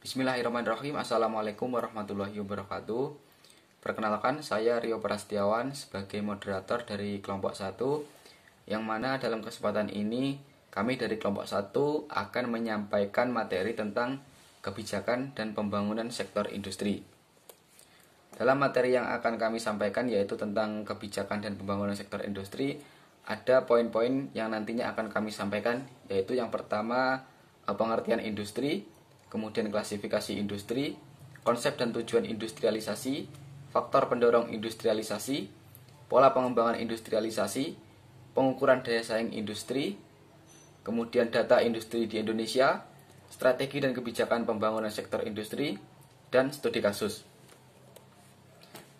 Bismillahirrahmanirrahim. Assalamualaikum warahmatullahi wabarakatuh. Perkenalkan, saya Rio Prastiawan sebagai moderator dari kelompok 1, yang mana dalam kesempatan ini kami dari kelompok 1 akan menyampaikan materi tentang kebijakan dan pembangunan sektor industri. Dalam materi yang akan kami sampaikan yaitu tentang kebijakan dan pembangunan sektor industri, ada poin-poin yang nantinya akan kami sampaikan, yaitu yang pertama pengertian industri, kemudian klasifikasi industri, konsep dan tujuan industrialisasi, faktor pendorong industrialisasi, pola pengembangan industrialisasi, pengukuran daya saing industri, kemudian data industri di Indonesia, strategi dan kebijakan pembangunan sektor industri, dan studi kasus.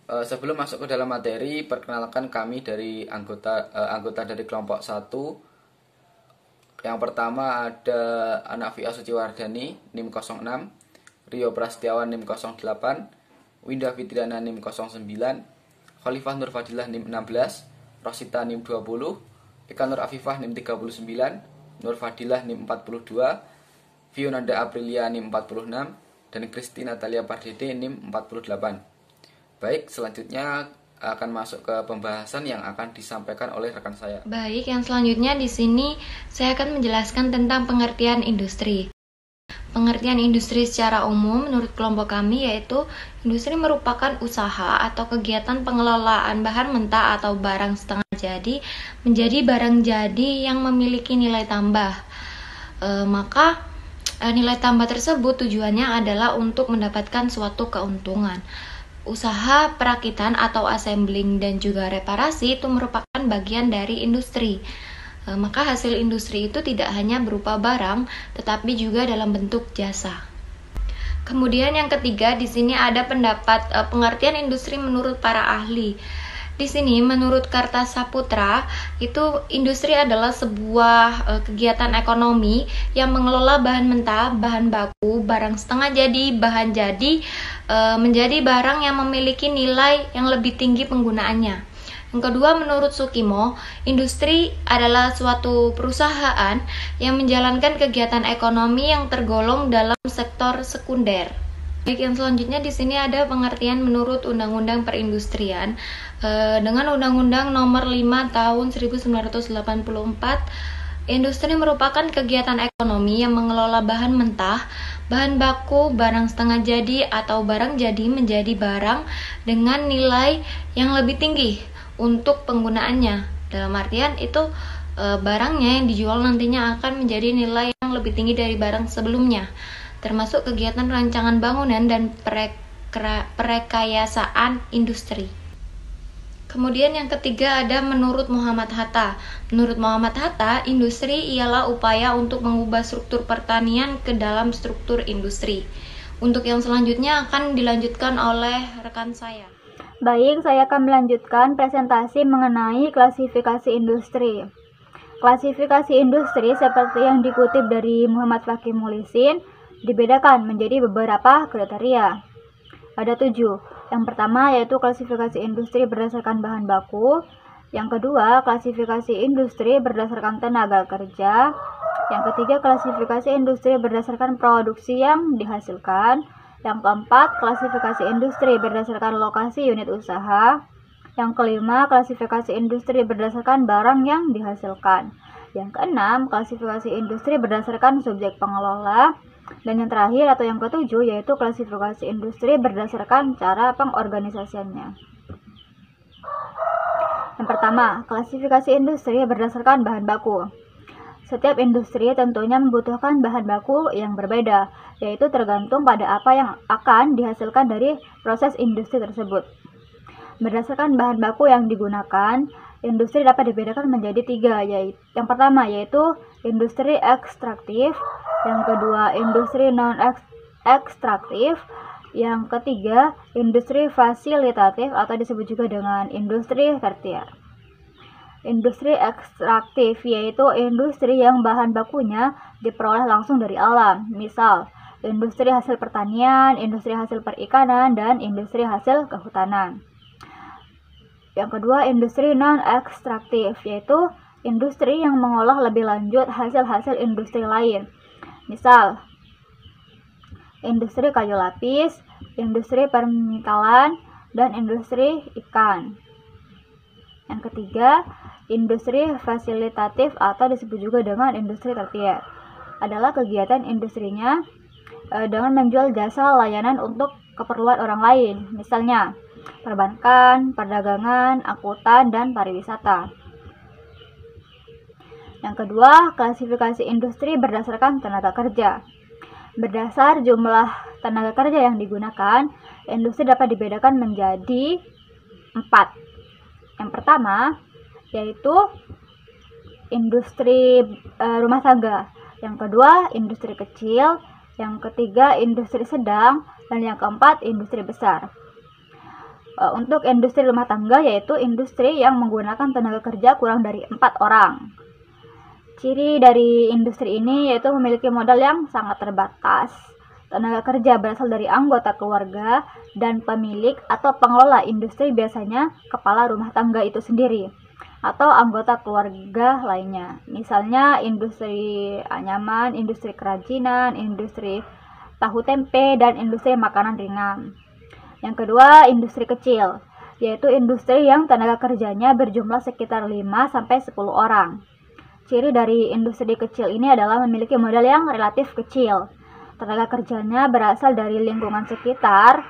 Sebelum masuk ke dalam materi, perkenalkan kami dari anggota dari kelompok 1. Yang pertama ada Anafia Suciwardani NIM 06, Rio Prastiawan NIM 08, Winda Fitriana NIM 09, Khalifah Nur Fadilah NIM 16, Rosita NIM 20, Eka Nur Afifah NIM 39, Nur Fadilah NIM 42, Fionanda Aprilia NIM 46, dan Kristi Natalia Pardede NIM 48. Baik, selanjutnya akan masuk ke pembahasan yang akan disampaikan oleh rekan saya. Baik, yang selanjutnya di sini saya akan menjelaskan tentang pengertian industri. Pengertian industri secara umum menurut kelompok kami yaitu industri merupakan usaha atau kegiatan pengelolaan bahan mentah atau barang setengah jadi menjadi barang jadi yang memiliki nilai tambah. Maka nilai tambah tersebut tujuannya adalah untuk mendapatkan suatu keuntungan. Usaha perakitan atau assembling dan juga reparasi itu merupakan bagian dari industri. Maka hasil industri itu tidak hanya berupa barang, tetapi juga dalam bentuk jasa. Kemudian yang ketiga, di sini ada pendapat pengertian industri menurut para ahli. Di sini menurut Kartasaputra, itu industri adalah sebuah kegiatan ekonomi yang mengelola bahan mentah, bahan baku, barang setengah jadi, bahan jadi menjadi barang yang memiliki nilai yang lebih tinggi penggunaannya. Yang kedua, menurut Sukimo, industri adalah suatu perusahaan yang menjalankan kegiatan ekonomi yang tergolong dalam sektor sekunder. Baik, yang selanjutnya di sini ada pengertian menurut Undang-Undang Perindustrian. Dengan Undang-Undang Nomor 5 Tahun 1984, industri merupakan kegiatan ekonomi yang mengelola bahan mentah, bahan baku, barang setengah jadi atau barang jadi menjadi barang dengan nilai yang lebih tinggi untuk penggunaannya. Dalam artian itu barangnya yang dijual nantinya akan menjadi nilai yang lebih tinggi dari barang sebelumnya, termasuk kegiatan rancangan bangunan dan perekayasaan industri. Kemudian yang ketiga ada menurut Muhammad Hatta. Menurut Muhammad Hatta, industri ialah upaya untuk mengubah struktur pertanian ke dalam struktur industri. Untuk yang selanjutnya akan dilanjutkan oleh rekan saya. Baik, saya akan melanjutkan presentasi mengenai klasifikasi industri. Klasifikasi industri seperti yang dikutip dari Muhammad Fakih Muhlisin dibedakan menjadi beberapa kriteria. Ada 7. Yang pertama yaitu klasifikasi industri berdasarkan bahan baku. Yang kedua, klasifikasi industri berdasarkan tenaga kerja. Yang ketiga, klasifikasi industri berdasarkan produksi yang dihasilkan. Yang keempat, klasifikasi industri berdasarkan lokasi unit usaha. Yang kelima, klasifikasi industri berdasarkan barang yang dihasilkan. Yang keenam, klasifikasi industri berdasarkan subjek pengelola. Dan yang terakhir atau yang ketujuh yaitu klasifikasi industri berdasarkan cara pengorganisasiannya. Yang pertama, klasifikasi industri berdasarkan bahan baku. Setiap industri tentunya membutuhkan bahan baku yang berbeda, yaitu tergantung pada apa yang akan dihasilkan dari proses industri tersebut. Berdasarkan bahan baku yang digunakan, industri dapat dibedakan menjadi 3, yaitu yang pertama yaitu industri ekstraktif, yang kedua industri non-ekstraktif, yang ketiga industri fasilitatif atau disebut juga dengan industri tersier. Industri ekstraktif yaitu industri yang bahan bakunya diperoleh langsung dari alam, misal industri hasil pertanian, industri hasil perikanan, dan industri hasil kehutanan. Yang kedua, industri non-ekstraktif, yaitu industri yang mengolah lebih lanjut hasil-hasil industri lain. Misal, industri kayu lapis, industri permetalan, dan industri ikan. Yang ketiga, industri fasilitatif atau disebut juga dengan industri tersier adalah kegiatan industrinya dengan menjual jasa layanan untuk keperluan orang lain, misalnya perbankan, perdagangan, angkutan, dan pariwisata. Yang kedua, klasifikasi industri berdasarkan tenaga kerja. Berdasar jumlah tenaga kerja yang digunakan, industri dapat dibedakan menjadi 4. Yang pertama, yaitu industri rumah tangga. Yang kedua, industri kecil. Yang ketiga, industri sedang. Dan yang keempat, industri besar. Untuk industri rumah tangga, yaitu industri yang menggunakan tenaga kerja kurang dari 4 orang. Ciri dari industri ini yaitu memiliki modal yang sangat terbatas. Tenaga kerja berasal dari anggota keluarga dan pemilik atau pengelola industri biasanya kepala rumah tangga itu sendiri atau anggota keluarga lainnya. Misalnya industri anyaman, industri kerajinan, industri tahu tempe, dan industri makanan ringan. Yang kedua, industri kecil, yaitu industri yang tenaga kerjanya berjumlah sekitar 5-10 orang. Ciri dari industri kecil ini adalah memiliki modal yang relatif kecil. Tenaga kerjanya berasal dari lingkungan sekitar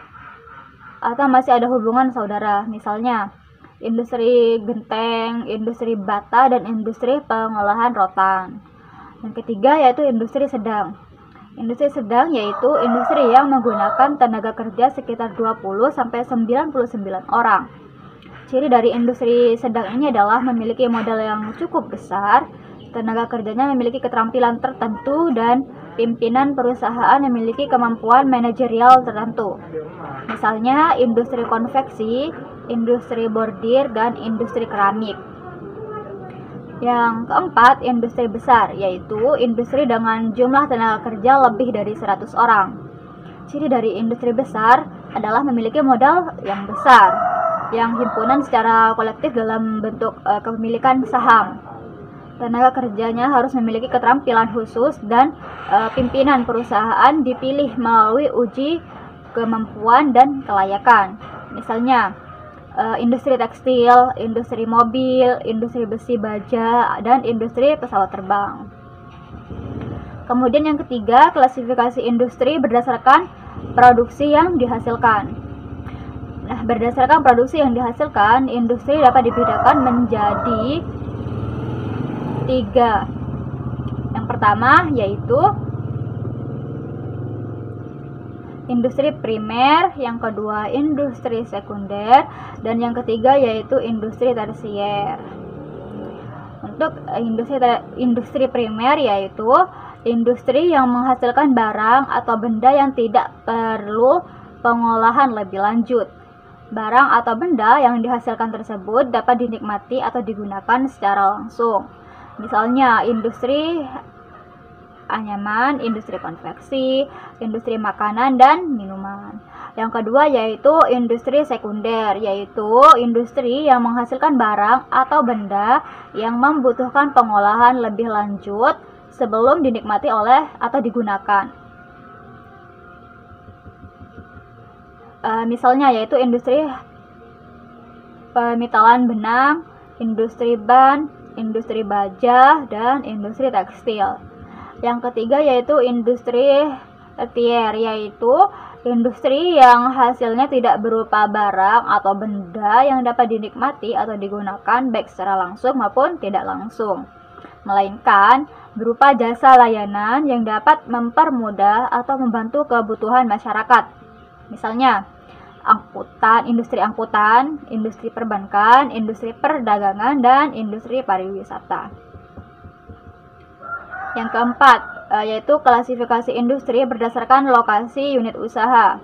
atau masih ada hubungan saudara, misalnya industri genteng, industri bata, dan industri pengolahan rotan. Yang ketiga yaitu industri sedang. Industri sedang yaitu industri yang menggunakan tenaga kerja sekitar 20-99 orang. Ciri dari industri sedang ini adalah memiliki modal yang cukup besar, tenaga kerjanya memiliki keterampilan tertentu, dan pimpinan perusahaan memiliki kemampuan manajerial tertentu. Misalnya industri konveksi, industri bordir, dan industri keramik. Yang keempat, industri besar, yaitu industri dengan jumlah tenaga kerja lebih dari 100 orang. Ciri dari industri besar adalah memiliki modal yang besar, yang himpunan secara kolektif dalam bentuk kepemilikan saham. Tenaga kerjanya harus memiliki keterampilan khusus dan pimpinan perusahaan dipilih melalui uji kemampuan dan kelayakan. Misalnya industri tekstil, industri mobil, industri besi baja, dan industri pesawat terbang. Kemudian yang ketiga, klasifikasi industri berdasarkan produksi yang dihasilkan. Nah, berdasarkan produksi yang dihasilkan, industri dapat dibedakan menjadi 3. Yang pertama yaitu industri primer, yang kedua industri sekunder, dan yang ketiga yaitu industri tersier. Untuk industri primer yaitu industri yang menghasilkan barang atau benda yang tidak perlu pengolahan lebih lanjut. Barang atau benda yang dihasilkan tersebut dapat dinikmati atau digunakan secara langsung. Misalnya industri anyaman, industri konveksi, industri makanan dan minuman. Yang kedua yaitu industri sekunder, yaitu industri yang menghasilkan barang atau benda yang membutuhkan pengolahan lebih lanjut sebelum dinikmati oleh atau digunakan. Misalnya yaitu industri pemetalan benang, industri ban, industri baja, dan industri tekstil. Yang ketiga yaitu industri tersier, yaitu industri yang hasilnya tidak berupa barang atau benda yang dapat dinikmati atau digunakan baik secara langsung maupun tidak langsung, melainkan berupa jasa layanan yang dapat mempermudah atau membantu kebutuhan masyarakat. Misalnya industri angkutan, industri perbankan, industri perdagangan, dan industri pariwisata. Yang keempat, yaitu klasifikasi industri berdasarkan lokasi unit usaha.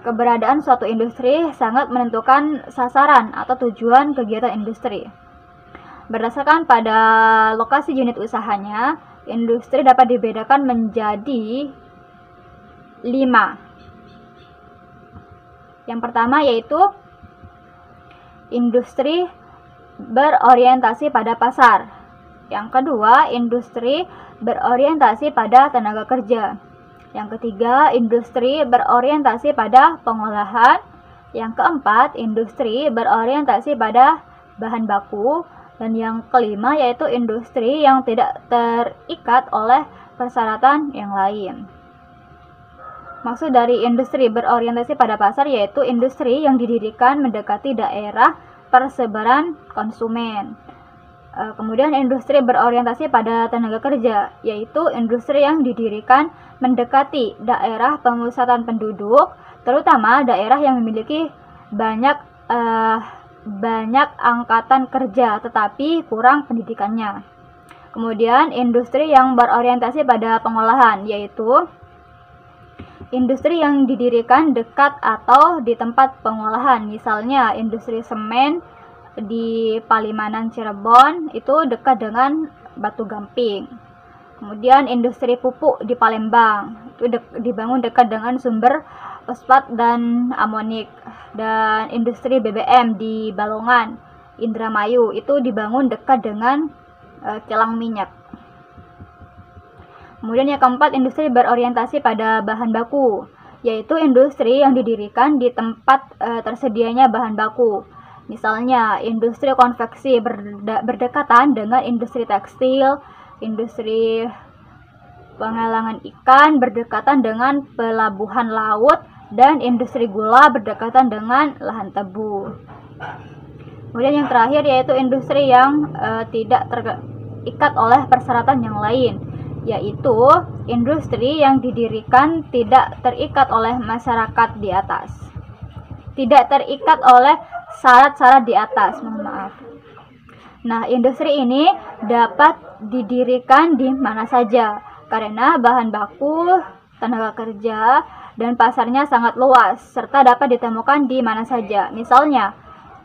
Keberadaan suatu industri sangat menentukan sasaran atau tujuan kegiatan industri. Berdasarkan pada lokasi unit usahanya, industri dapat dibedakan menjadi 5. Yang pertama yaitu industri berorientasi pada pasar. Yang kedua, industri berorientasi pada tenaga kerja. Yang ketiga, industri berorientasi pada pengolahan. Yang keempat, industri berorientasi pada bahan baku. Dan yang kelima yaitu industri yang tidak terikat oleh persyaratan yang lain. Maksud dari industri berorientasi pada pasar yaitu industri yang didirikan mendekati daerah persebaran konsumen. Kemudian industri berorientasi pada tenaga kerja, yaitu industri yang didirikan mendekati daerah pemusatan penduduk, terutama daerah yang memiliki banyak angkatan kerja tetapi kurang pendidikannya. Kemudian industri yang berorientasi pada pengolahan, yaitu industri yang didirikan dekat atau di tempat pengolahan. Misalnya industri semen di Palimanan Cirebon itu dekat dengan Batu Gamping. Kemudian industri pupuk di Palembang itu dibangun dekat dengan sumber fosfat dan amonik. Dan industri BBM di Balongan, Indramayu itu dibangun dekat dengan kilang minyak. Kemudian yang keempat, industri berorientasi pada bahan baku, yaitu industri yang didirikan di tempat tersedianya bahan baku. Misalnya industri konveksi berdekatan dengan industri tekstil, industri penggalangan ikan berdekatan dengan pelabuhan laut, dan industri gula berdekatan dengan lahan tebu. Kemudian yang terakhir yaitu industri yang tidak terikat oleh persyaratan yang lain, yaitu industri yang didirikan tidak terikat oleh masyarakat di atas. Tidak terikat oleh syarat-syarat di atas, mohon maaf. Nah, industri ini dapat didirikan di mana saja karena bahan baku, tenaga kerja, dan pasarnya sangat luas serta dapat ditemukan di mana saja. Misalnya,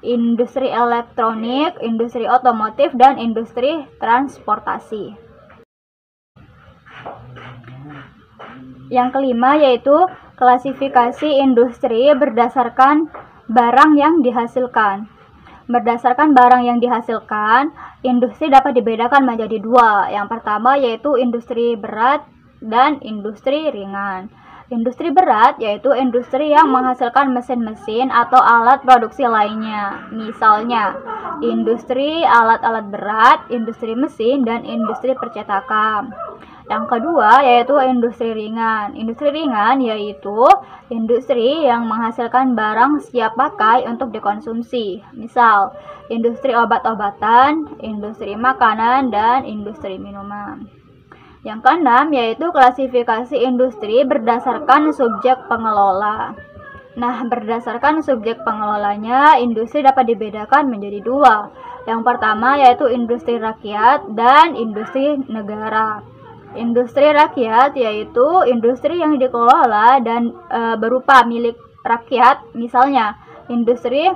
industri elektronik, industri otomotif, dan industri transportasi. Yang kelima yaitu klasifikasi industri berdasarkan barang yang dihasilkan. Berdasarkan barang yang dihasilkan, industri dapat dibedakan menjadi dua. Yang pertama yaitu industri berat dan industri ringan. Industri berat yaitu industri yang menghasilkan mesin-mesin atau alat produksi lainnya. Misalnya, industri alat-alat berat, industri mesin, dan industri percetakan. Yang kedua yaitu industri ringan. Industri ringan yaitu industri yang menghasilkan barang siap pakai untuk dikonsumsi. Misal, industri obat-obatan, industri makanan, dan industri minuman. Yang keenam yaitu klasifikasi industri berdasarkan subjek pengelola. Nah, berdasarkan subjek pengelolanya, industri dapat dibedakan menjadi dua. Yang pertama yaitu industri rakyat dan industri negara. Industri rakyat yaitu industri yang dikelola dan berupa milik rakyat, misalnya industri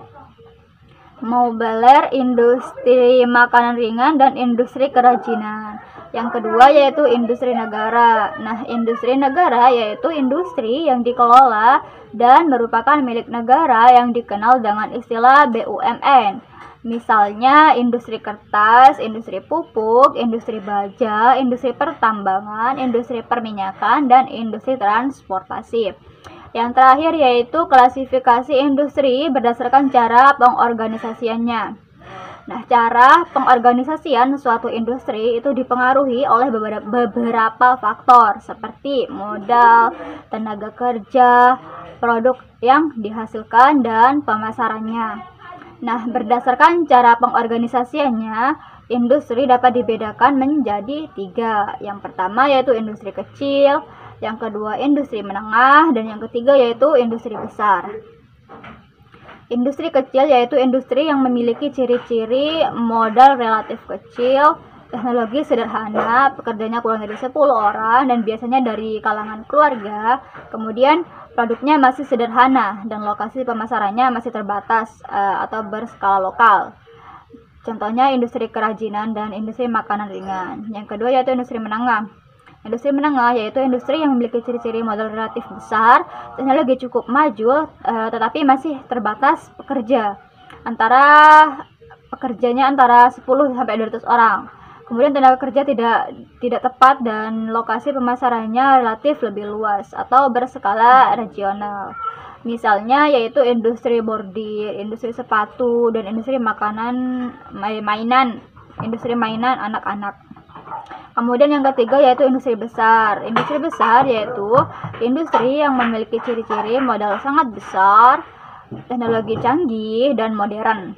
meubeler, industri makanan ringan, dan industri kerajinan. Yang kedua yaitu industri negara. Nah, industri negara yaitu industri yang dikelola dan merupakan milik negara yang dikenal dengan istilah BUMN. Misalnya industri kertas, industri pupuk, industri baja, industri pertambangan, industri perminyakan, dan industri transportasi. Yang terakhir yaitu klasifikasi industri berdasarkan cara pengorganisasiannya. Nah, cara pengorganisasian suatu industri itu dipengaruhi oleh beberapa faktor seperti modal, tenaga kerja, produk yang dihasilkan, dan pemasarannya. Nah, berdasarkan cara pengorganisasiannya, industri dapat dibedakan menjadi tiga. Yang pertama yaitu industri kecil, yang kedua industri menengah, dan yang ketiga yaitu industri besar. Industri kecil yaitu industri yang memiliki ciri-ciri modal relatif kecil, teknologi sederhana, pekerjanya kurang dari 10 orang, dan biasanya dari kalangan keluarga. Kemudian produknya masih sederhana dan lokasi pemasarannya masih terbatas atau berskala lokal. Contohnya industri kerajinan dan industri makanan ringan. Yang kedua yaitu industri menengah. Industri menengah yaitu industri yang memiliki ciri-ciri modal relatif besar, teknologi cukup maju, tetapi masih terbatas pekerja. Pekerjanya antara 10 sampai 200 orang. Kemudian tenaga kerja tidak tepat dan lokasi pemasarannya relatif lebih luas atau berskala regional. Misalnya yaitu industri bordir, industri sepatu, dan industri mainan, industri mainan anak-anak. Kemudian yang ketiga yaitu industri besar. Industri besar yaitu industri yang memiliki ciri-ciri modal sangat besar, teknologi canggih, dan modern.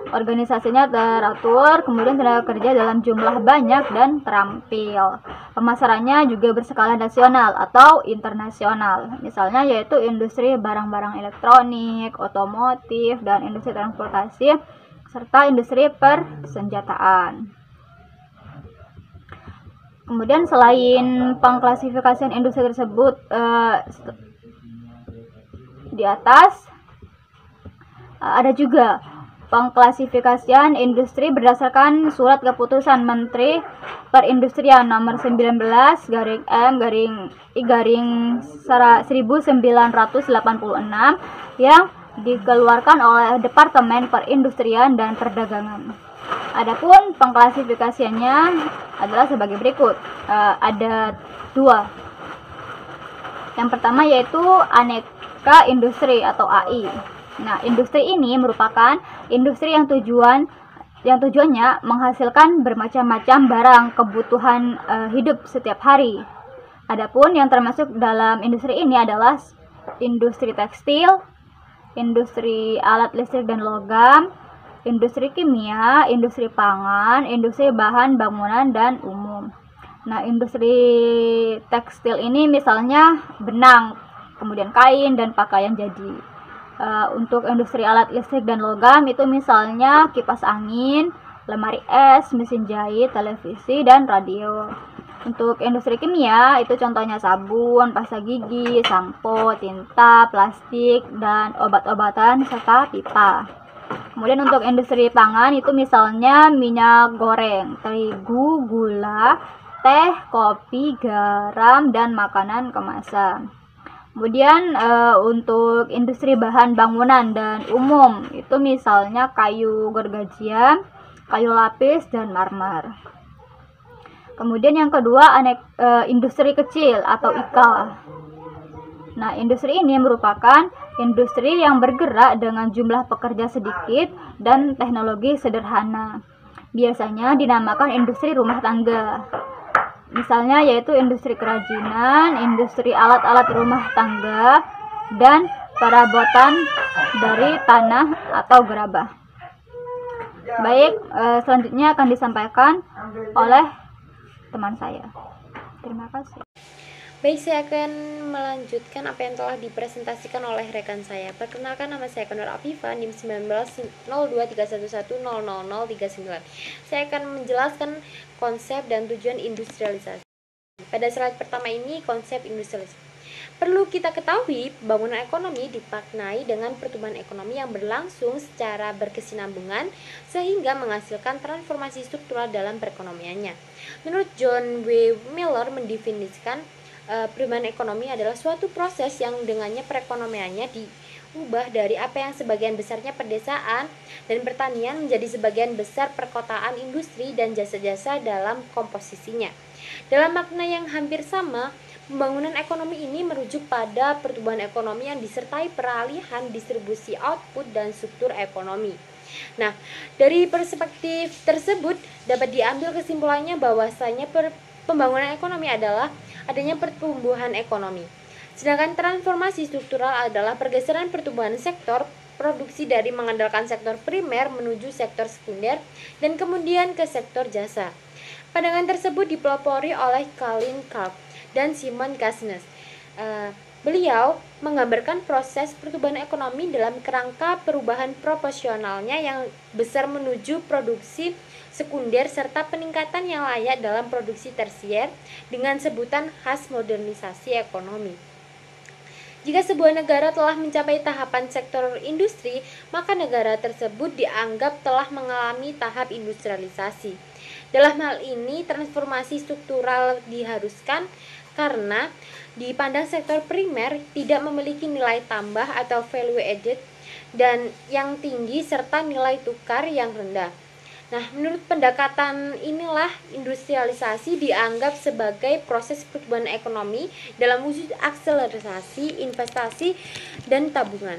Organisasinya teratur, kemudian tenaga kerja dalam jumlah banyak dan terampil. Pemasarannya juga berskala nasional atau internasional. Misalnya yaitu industri barang-barang elektronik, otomotif, dan industri transportasi, serta industri persenjataan. Kemudian selain pengklasifikasian industri tersebut di atas, ada juga pengklasifikasian industri berdasarkan Surat Keputusan Menteri Perindustrian Nomor 19/M/I/1986 yang dikeluarkan oleh Departemen Perindustrian dan Perdagangan. Adapun pengklasifikasiannya adalah sebagai berikut. Ada dua. Yang pertama yaitu aneka industri atau AI. Nah, industri ini merupakan industri yang tujuannya menghasilkan bermacam-macam barang kebutuhan hidup setiap hari. Adapun yang termasuk dalam industri ini adalah industri tekstil, industri alat listrik dan logam, industri kimia, industri pangan, industri bahan bangunan dan umum. Nah, industri tekstil ini misalnya benang, kemudian kain dan pakaian jadi. Untuk industri alat listrik dan logam itu misalnya kipas angin, lemari es, mesin jahit, televisi, dan radio. Untuk industri kimia itu contohnya sabun, pasta gigi, sampo, tinta, plastik, dan obat-obatan serta pipa. Kemudian untuk industri pangan itu misalnya minyak goreng, terigu, gula, teh, kopi, garam, dan makanan kemasan. Kemudian untuk industri bahan bangunan dan umum itu misalnya kayu gergajian, kayu lapis, dan marmer. Kemudian yang kedua industri kecil atau IKA. Nah, industri ini merupakan industri yang bergerak dengan jumlah pekerja sedikit dan teknologi sederhana. Biasanya dinamakan industri rumah tangga. Misalnya yaitu industri kerajinan, industri alat-alat rumah tangga, dan perabotan dari tanah atau gerabah. Baik, selanjutnya akan disampaikan oleh teman saya. Terima kasih. Baik, saya akan melanjutkan apa yang telah dipresentasikan oleh rekan saya. Perkenalkan, nama saya Nur Afifa, NIM 190231100039. Saya akan menjelaskan konsep dan tujuan industrialisasi. Pada slide pertama ini, konsep industrialisasi. Perlu kita ketahui, pembangunan ekonomi dimaknai dengan pertumbuhan ekonomi yang berlangsung secara berkesinambungan sehingga menghasilkan transformasi struktural dalam perekonomiannya. Menurut John W. Miller mendefinisikan perubahan ekonomi adalah suatu proses yang dengannya perekonomiannya diubah dari apa yang sebagian besarnya pedesaan dan pertanian menjadi sebagian besar perkotaan, industri, dan jasa-jasa dalam komposisinya. Dalam makna yang hampir sama, pembangunan ekonomi ini merujuk pada pertumbuhan ekonomi yang disertai peralihan distribusi output dan struktur ekonomi. Nah, dari perspektif tersebut dapat diambil kesimpulannya bahwasanya pembangunan ekonomi adalah adanya pertumbuhan ekonomi. Sedangkan transformasi struktural adalah pergeseran pertumbuhan sektor produksi dari mengandalkan sektor primer menuju sektor sekunder dan kemudian ke sektor jasa. Pandangan tersebut dipelopori oleh Colin Karp dan Simon Kasnes. Beliau menggambarkan proses pertumbuhan ekonomi dalam kerangka perubahan proporsionalnya yang besar menuju produksi sekunder serta peningkatan yang layak dalam produksi tersier dengan sebutan khas modernisasi ekonomi. Jika sebuah negara telah mencapai tahapan sektor industri, maka negara tersebut dianggap telah mengalami tahap industrialisasi. Dalam hal ini, transformasi struktural diharuskan karena dipandang sektor primer tidak memiliki nilai tambah atau value added dan yang tinggi serta nilai tukar yang rendah. Nah, menurut pendekatan inilah industrialisasi dianggap sebagai proses pertumbuhan ekonomi dalam wujud akselerasi, investasi, dan tabungan.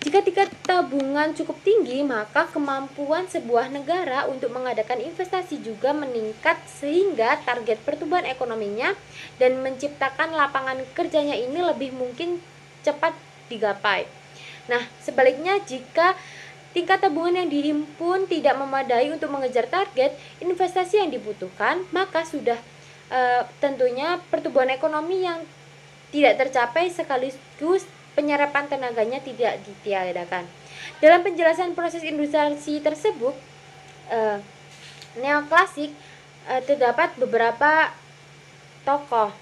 Jika tingkat tabungan cukup tinggi, maka kemampuan sebuah negara untuk mengadakan investasi juga meningkat sehingga target pertumbuhan ekonominya dan menciptakan lapangan kerjanya ini lebih mungkin cepat digapai. Nah, sebaliknya jika tingkat tabungan yang dihimpun tidak memadai untuk mengejar target investasi yang dibutuhkan, maka sudah tentunya pertumbuhan ekonomi yang tidak tercapai sekaligus penyerapan tenaganya tidak ditiadakan. Dalam penjelasan proses industrialisasi tersebut, neoklasik terdapat beberapa tokoh.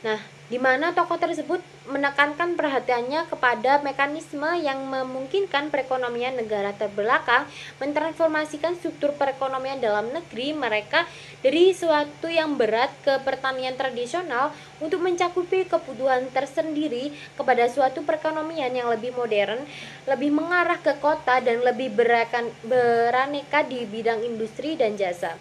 Nah, di mana tokoh tersebut menekankan perhatiannya kepada mekanisme yang memungkinkan perekonomian negara terbelakang mentransformasikan struktur perekonomian dalam negeri mereka dari suatu yang berat ke pertanian tradisional untuk mencakupi kebutuhan tersendiri kepada suatu perekonomian yang lebih modern, lebih mengarah ke kota dan lebih beraneka di bidang industri dan jasa.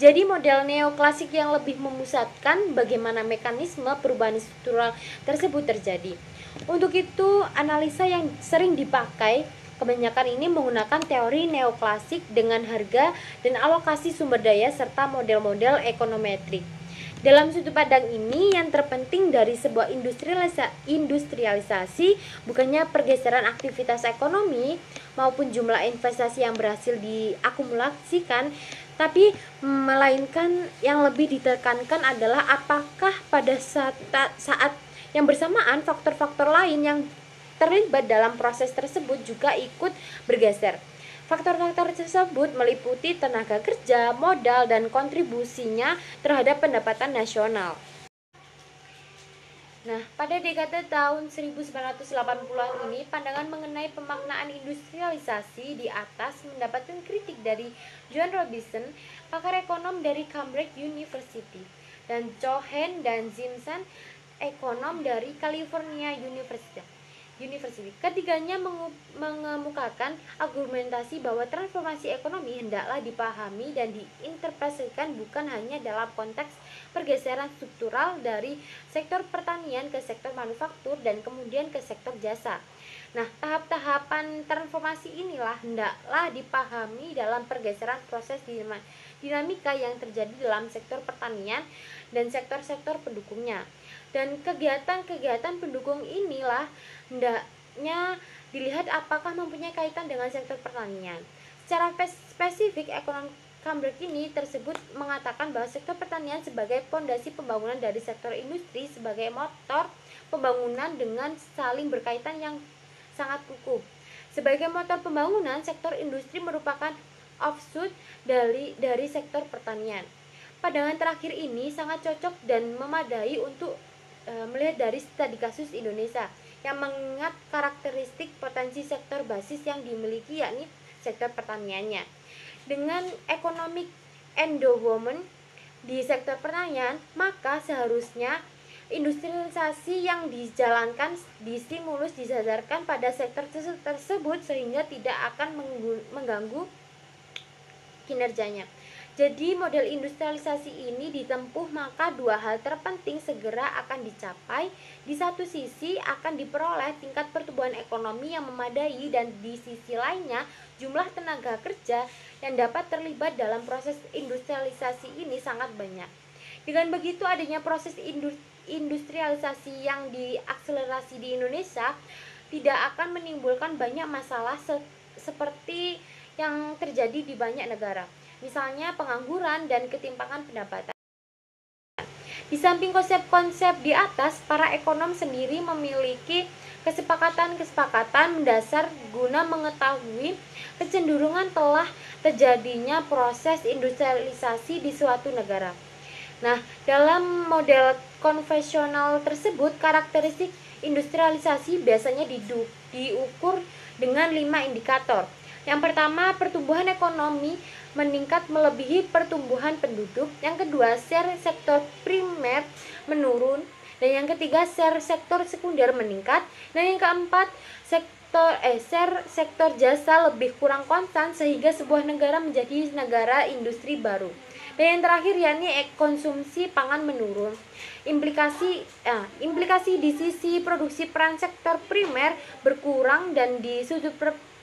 Jadi model neoklasik yang lebih memusatkan bagaimana mekanisme perubahan struktural tersebut terjadi. Untuk itu, analisa yang sering dipakai kebanyakan ini menggunakan teori neoklasik dengan harga dan alokasi sumber daya serta model-model ekonometrik. Dalam sudut pandang ini, yang terpenting dari sebuah industrialisasi bukannya pergeseran aktivitas ekonomi maupun jumlah investasi yang berhasil diakumulasikan, tapi melainkan yang lebih ditekankan adalah apakah pada saat yang bersamaan faktor-faktor lain yang terlibat dalam proses tersebut juga ikut bergeser. Faktor-faktor tersebut meliputi tenaga kerja, modal, dan kontribusinya terhadap pendapatan nasional. Nah, pada dekade tahun 1980-an ini, pandangan mengenai pemaknaan industrialisasi di atas mendapatkan kritik dari John Robinson, pakar ekonom dari Cambridge University, dan Cohen dan Simpson, ekonom dari California University. Ketiganya mengemukakan argumentasi bahwa transformasi ekonomi hendaklah dipahami dan diinterpretasikan bukan hanya dalam konteks pergeseran struktural dari sektor pertanian ke sektor manufaktur dan kemudian ke sektor jasa. Nah, tahap-tahapan transformasi inilah hendaklah dipahami dalam pergeseran proses dinamika yang terjadi dalam sektor pertanian dan sektor-sektor pendukungnya. Dan kegiatan-kegiatan pendukung inilah hendaknya dilihat apakah mempunyai kaitan dengan sektor pertanian. Secara spesifik, ekonom Cambridge ini tersebut mengatakan bahwa sektor pertanian sebagai fondasi pembangunan dari sektor industri sebagai motor pembangunan dengan saling berkaitan yang sangat kukuh. Sebagai motor pembangunan, sektor industri merupakan offshoot dari sektor pertanian. Pandangan terakhir ini sangat cocok dan memadai untuk melihat dari studi kasus Indonesia yang mengingat karakteristik potensi sektor basis yang dimiliki yakni sektor pertaniannya. Dengan economic endowment di sektor pertanian, maka seharusnya industrialisasi yang dijalankan distimulus disasarkan pada sektor tersebut sehingga tidak akan mengganggu kinerjanya. Jadi model industrialisasi ini ditempuh maka dua hal terpenting segera akan dicapai. Di satu sisi akan diperoleh tingkat pertumbuhan ekonomi yang memadai dan di sisi lainnya jumlah tenaga kerja yang dapat terlibat dalam proses industrialisasi ini sangat banyak. Dengan begitu adanya proses industrialisasi yang diakselerasi di Indonesia tidak akan menimbulkan banyak masalah seperti yang terjadi di banyak negara. Misalnya pengangguran dan ketimpangan pendapatan. Di samping konsep-konsep di atas, para ekonom sendiri memiliki kesepakatan-kesepakatan mendasar guna mengetahui kecenderungan telah terjadinya proses industrialisasi di suatu negara. Nah, dalam model konvensional tersebut, karakteristik industrialisasi biasanya diukur dengan 5 indikator. Yang pertama, pertumbuhan ekonomi meningkat melebihi pertumbuhan penduduk. Yang kedua, share sektor primer menurun. Dan yang ketiga, share sektor sekunder meningkat. Dan yang keempat, share sektor jasa lebih kurang konstan sehingga sebuah negara menjadi negara industri baru. Dan yang terakhir yakni konsumsi pangan menurun. Implikasi di sisi produksi peran sektor primer berkurang dan di sudut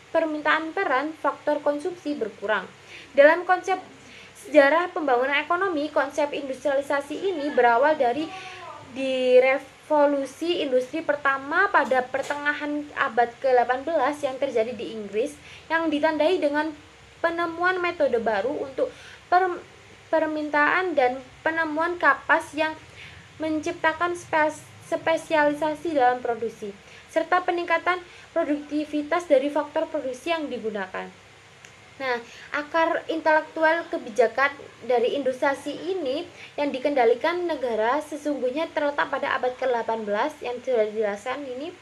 permintaan peran faktor konsumsi berkurang. Dalam konsep sejarah pembangunan ekonomi, konsep industrialisasi ini berawal dari revolusi industri pertama pada pertengahan abad ke-18 yang terjadi di Inggris, yang ditandai dengan penemuan metode baru untuk permintaan dan penemuan kapas yang menciptakan spesialisasi dalam produksi, serta peningkatan produktivitas dari faktor produksi yang digunakan. Nah, akar intelektual kebijakan dari industrialisasi ini yang dikendalikan negara sesungguhnya terletak pada abad ke-18 yang sudah dijelaskan ini,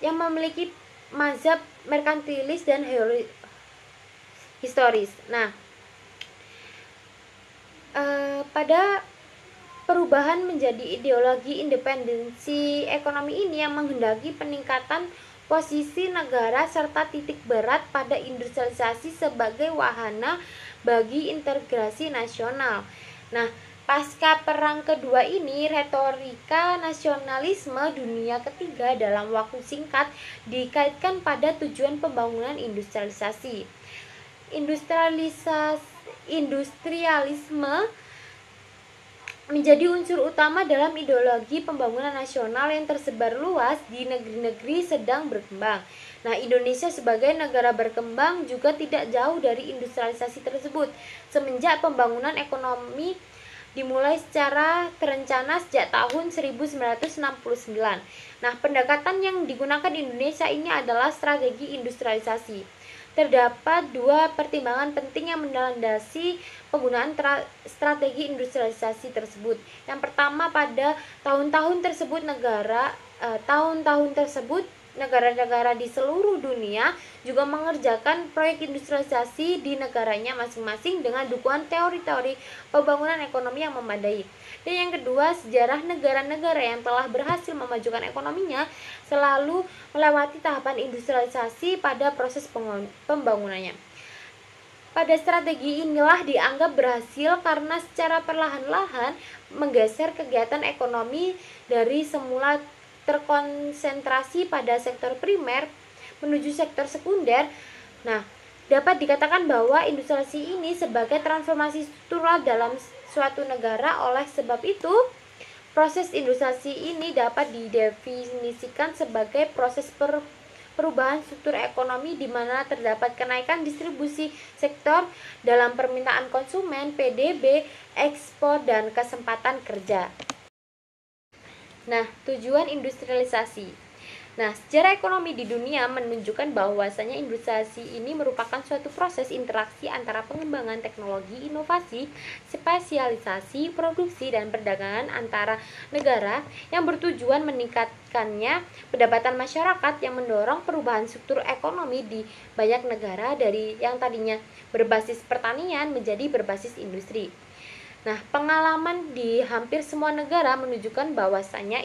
yang memiliki mazhab merkantilis dan historis. Nah, pada perubahan menjadi ideologi independensi ekonomi ini yang menghendaki peningkatan posisi negara serta titik berat pada industrialisasi sebagai wahana bagi integrasi nasional. Nah, pasca Perang Kedua ini, retorika nasionalisme dunia ketiga dalam waktu singkat dikaitkan pada tujuan pembangunan industrialisasi. Industrialisme menjadi unsur utama dalam ideologi pembangunan nasional yang tersebar luas di negeri-negeri sedang berkembang. Nah, Indonesia sebagai negara berkembang juga tidak jauh dari industrialisasi tersebut. Semenjak pembangunan ekonomi dimulai secara terencana sejak tahun 1969. Nah, pendekatan yang digunakan Indonesia ini adalah strategi industrialisasi. Terdapat dua pertimbangan penting yang melandasi penggunaan strategi industrialisasi tersebut. Yang pertama, pada tahun-tahun tersebut negara-negara di seluruh dunia juga mengerjakan proyek industrialisasi di negaranya masing-masing dengan dukungan teori-teori pembangunan ekonomi yang memadai. Dan yang kedua, sejarah negara-negara yang telah berhasil memajukan ekonominya selalu melewati tahapan industrialisasi pada proses pembangunannya. Pada strategi inilah dianggap berhasil karena secara perlahan-lahan menggeser kegiatan ekonomi dari semula terkonsentrasi pada sektor primer menuju sektor sekunder. Nah, dapat dikatakan bahwa industrialisasi ini sebagai transformasi struktural dalam suatu negara. Oleh sebab itu, proses industrialisasi ini dapat didefinisikan sebagai proses perubahan struktur ekonomi di mana terdapat kenaikan distribusi sektor dalam permintaan konsumen, PDB, ekspor, dan kesempatan kerja. Nah, tujuan industrialisasi. Nah, sejarah ekonomi di dunia menunjukkan bahwasanya industrialisasi ini merupakan suatu proses interaksi antara pengembangan teknologi, inovasi, spesialisasi, produksi, dan perdagangan antara negara yang bertujuan meningkatkannya pendapatan masyarakat yang mendorong perubahan struktur ekonomi di banyak negara dari yang tadinya berbasis pertanian menjadi berbasis industri. Nah, pengalaman di hampir semua negara menunjukkan bahwasanya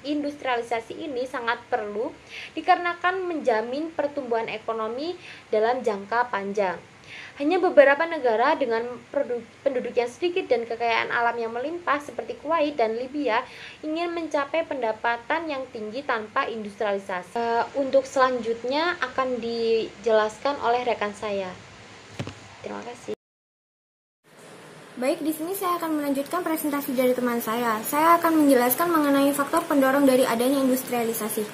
industrialisasi ini sangat perlu dikarenakan menjamin pertumbuhan ekonomi dalam jangka panjang. Hanya beberapa negara dengan penduduk yang sedikit dan kekayaan alam yang melimpah seperti Kuwait dan Libya ingin mencapai pendapatan yang tinggi tanpa industrialisasi. Untuk selanjutnya akan dijelaskan oleh rekan saya. Terima kasih. Baik, di sini saya akan melanjutkan presentasi dari teman saya. Saya akan menjelaskan mengenai faktor pendorong dari adanya industrialisasi.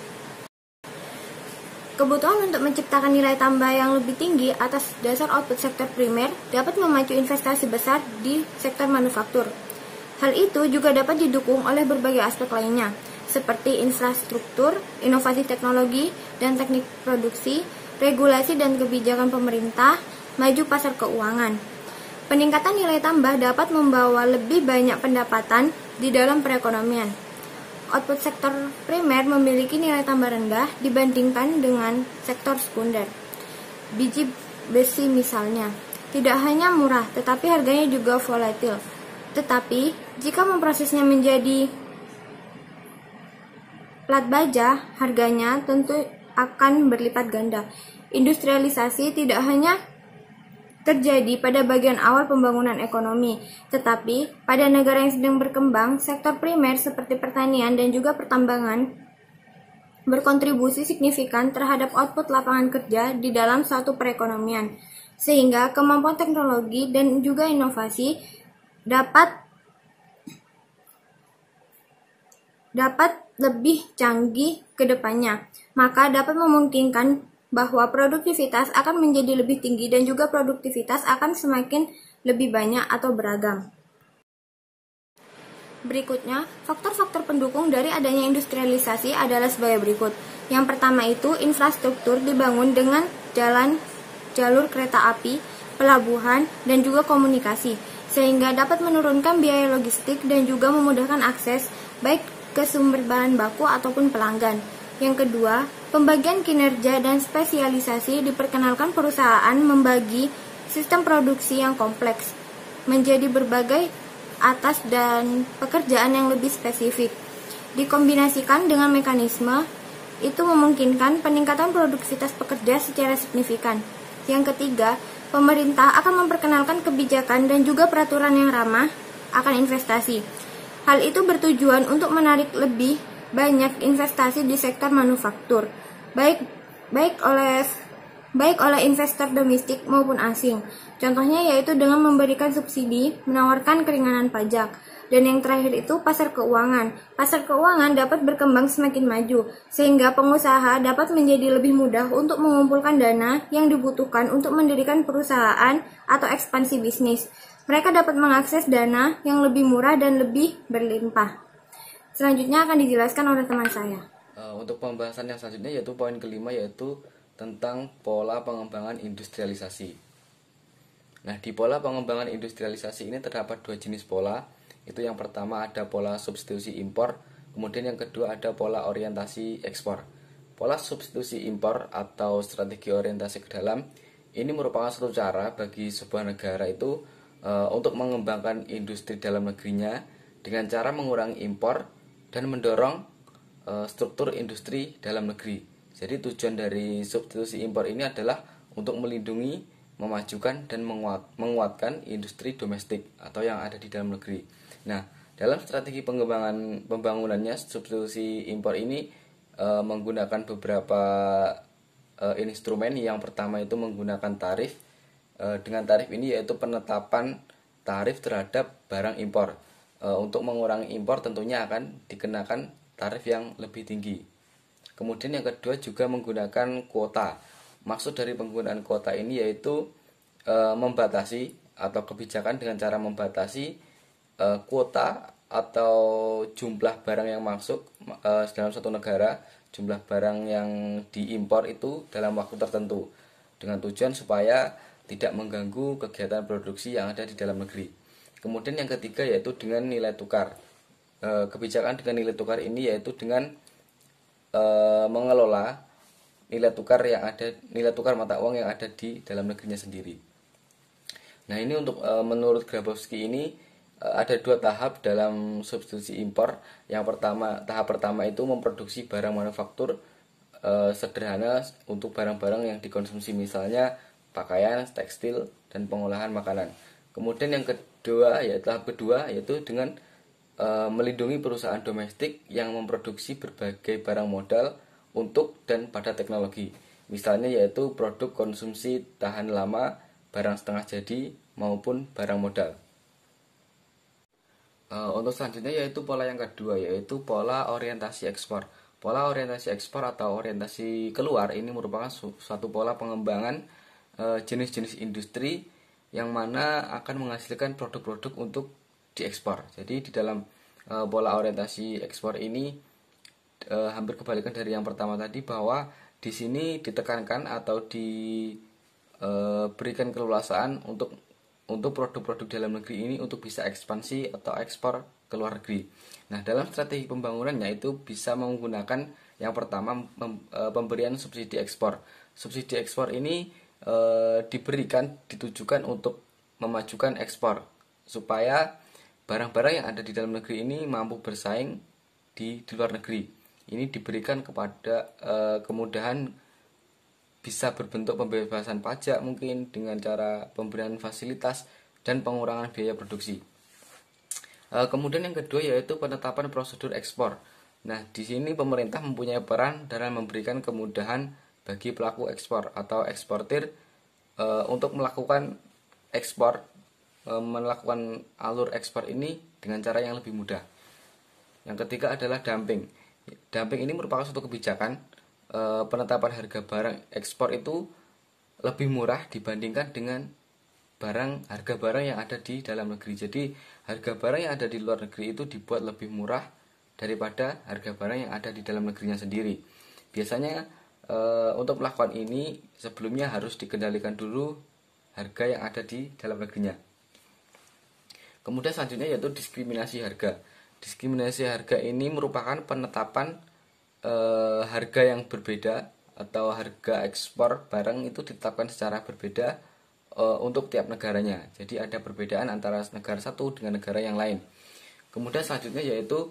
Kebutuhan untuk menciptakan nilai tambah yang lebih tinggi atas dasar output sektor primer dapat memacu investasi besar di sektor manufaktur. Hal itu juga dapat didukung oleh berbagai aspek lainnya, seperti infrastruktur, inovasi teknologi dan teknik produksi, regulasi dan kebijakan pemerintah, maju pasar keuangan. Peningkatan nilai tambah dapat membawa lebih banyak pendapatan di dalam perekonomian. Output sektor primer memiliki nilai tambah rendah dibandingkan dengan sektor sekunder. Biji besi misalnya, tidak hanya murah, tetapi harganya juga volatil. Tetapi, jika memprosesnya menjadi plat baja, harganya tentu akan berlipat ganda. Industrialisasi tidak hanya terjadi pada bagian awal pembangunan ekonomi, tetapi pada negara yang sedang berkembang, sektor primer seperti pertanian dan juga pertambangan berkontribusi signifikan terhadap output lapangan kerja di dalam suatu perekonomian, sehingga kemampuan teknologi dan juga inovasi dapat lebih canggih ke depannya, maka dapat memungkinkan bahwa produktivitas akan menjadi lebih tinggi dan juga produktivitas akan semakin lebih banyak atau beragam. Berikutnya, faktor-faktor pendukung dari adanya industrialisasi adalah sebagai berikut. Yang pertama itu infrastruktur dibangun dengan jalan, jalur kereta api, pelabuhan, dan juga komunikasi, sehingga dapat menurunkan biaya logistik dan juga memudahkan akses baik ke sumber bahan baku ataupun pelanggan. Yang kedua, pembagian kinerja dan spesialisasi diperkenalkan perusahaan membagi sistem produksi yang kompleks menjadi berbagai atas dan pekerjaan yang lebih spesifik. Dikombinasikan dengan mekanisme, itu memungkinkan peningkatan produktivitas pekerja secara signifikan. Yang ketiga, pemerintah akan memperkenalkan kebijakan dan juga peraturan yang ramah akan investasi. Hal itu bertujuan untuk menarik lebih banyak investasi di sektor manufaktur, baik oleh investor domestik maupun asing. Contohnya yaitu dengan memberikan subsidi, menawarkan keringanan pajak. Dan yang terakhir itu pasar keuangan. Pasar keuangan dapat berkembang semakin maju, sehingga pengusaha dapat menjadi lebih mudah untuk mengumpulkan dana yang dibutuhkan untuk mendirikan perusahaan atau ekspansi bisnis. Mereka dapat mengakses dana yang lebih murah dan lebih berlimpah. Selanjutnya akan dijelaskan oleh teman saya. Untuk pembahasan yang selanjutnya yaitu poin kelima, yaitu tentang pola pengembangan industrialisasi. Nah, di pola pengembangan industrialisasi ini terdapat dua jenis pola. Itu yang pertama ada pola substitusi impor, kemudian yang kedua ada pola orientasi ekspor. Pola substitusi impor atau strategi orientasi ke dalam ini merupakan suatu cara bagi sebuah negara itu untuk mengembangkan industri dalam negerinya dengan cara mengurangi impor dan mendorong struktur industri dalam negeri. Jadi tujuan dari substitusi impor ini adalah untuk melindungi, memajukan dan menguatkan industri domestik atau yang ada di dalam negeri. Nah, dalam strategi pembangunannya substitusi impor ini menggunakan beberapa instrumen. Yang pertama itu menggunakan tarif. Dengan tarif ini yaitu penetapan tarif terhadap barang impor. Untuk mengurangi impor tentunya akan dikenakan tarif yang lebih tinggi. Kemudian yang kedua juga menggunakan kuota. Maksud dari penggunaan kuota ini yaitu membatasi atau kebijakan dengan cara membatasi kuota atau jumlah barang yang masuk dalam suatu negara, jumlah barang yang diimpor itu dalam waktu tertentu, dengan tujuan supaya tidak mengganggu kegiatan produksi yang ada di dalam negeri. Kemudian yang ketiga yaitu dengan nilai tukar. Kebijakan dengan nilai tukar ini yaitu dengan mengelola nilai tukar mata uang yang ada di dalam negerinya sendiri. Nah, ini untuk menurut Grabowski ini ada dua tahap dalam substitusi impor. Tahap pertama itu memproduksi barang manufaktur sederhana untuk barang-barang yang dikonsumsi, misalnya pakaian, tekstil, dan pengolahan makanan. Kemudian yang kedua, tahap kedua yaitu dengan melindungi perusahaan domestik yang memproduksi berbagai barang modal untuk dan pada teknologi. Misalnya yaitu produk konsumsi tahan lama, barang setengah jadi, maupun barang modal. Untuk selanjutnya yaitu pola yang kedua, yaitu pola orientasi ekspor. Pola orientasi ekspor atau orientasi keluar ini merupakan suatu pola pengembangan jenis-jenis industri yang mana akan menghasilkan produk-produk untuk diekspor. Jadi di dalam pola orientasi ekspor ini hampir kebalikan dari yang pertama tadi, bahwa di sini ditekankan atau diberikan keleluasaan untuk produk-produk dalam negeri ini untuk bisa ekspansi atau ekspor ke luar negeri. Nah, dalam strategi pembangunannya itu bisa menggunakan yang pertama pemberian subsidi ekspor. Subsidi ekspor ini ditujukan untuk memajukan ekspor supaya barang-barang yang ada di dalam negeri ini mampu bersaing di luar negeri. ini diberikan kepada kemudahan bisa berbentuk pembebasan pajak mungkin dengan cara pemberian fasilitas dan pengurangan biaya produksi. Kemudian yang kedua yaitu penetapan prosedur ekspor. Nah, di sini pemerintah mempunyai peran dalam memberikan kemudahan bagi pelaku ekspor atau eksportir untuk melakukan ekspor, melakukan alur ekspor ini dengan cara yang lebih mudah. Yang ketiga adalah dumping. Dumping ini merupakan suatu kebijakan penetapan harga barang ekspor itu lebih murah dibandingkan dengan harga barang yang ada di dalam negeri. Jadi harga barang yang ada di luar negeri itu dibuat lebih murah daripada harga barang yang ada di dalam negerinya sendiri. Biasanya untuk melakukan ini sebelumnya harus dikendalikan dulu harga yang ada di dalam negerinya. Kemudian selanjutnya yaitu diskriminasi harga. Diskriminasi harga ini merupakan penetapan harga yang berbeda atau harga ekspor barang itu ditetapkan secara berbeda untuk tiap negaranya. Jadi ada perbedaan antara negara satu dengan negara yang lain. Kemudian selanjutnya yaitu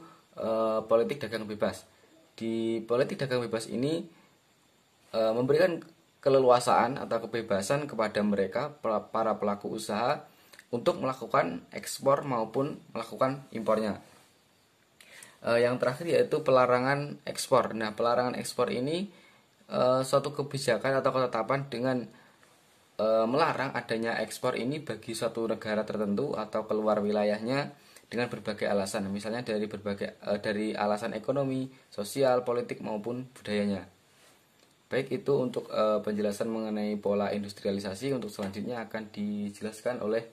politik dagang bebas. Di politik dagang bebas ini memberikan keleluasaan atau kebebasan kepada mereka para pelaku usaha untuk melakukan ekspor maupun melakukan impornya. Yang terakhir yaitu pelarangan ekspor. Nah, pelarangan ekspor ini suatu kebijakan atau ketetapan dengan melarang adanya ekspor ini bagi suatu negara tertentu atau keluar wilayahnya dengan berbagai alasan, misalnya dari alasan ekonomi, sosial, politik maupun budayanya. Baik, itu untuk penjelasan mengenai pola industrialisasi. Untuk selanjutnya akan dijelaskan oleh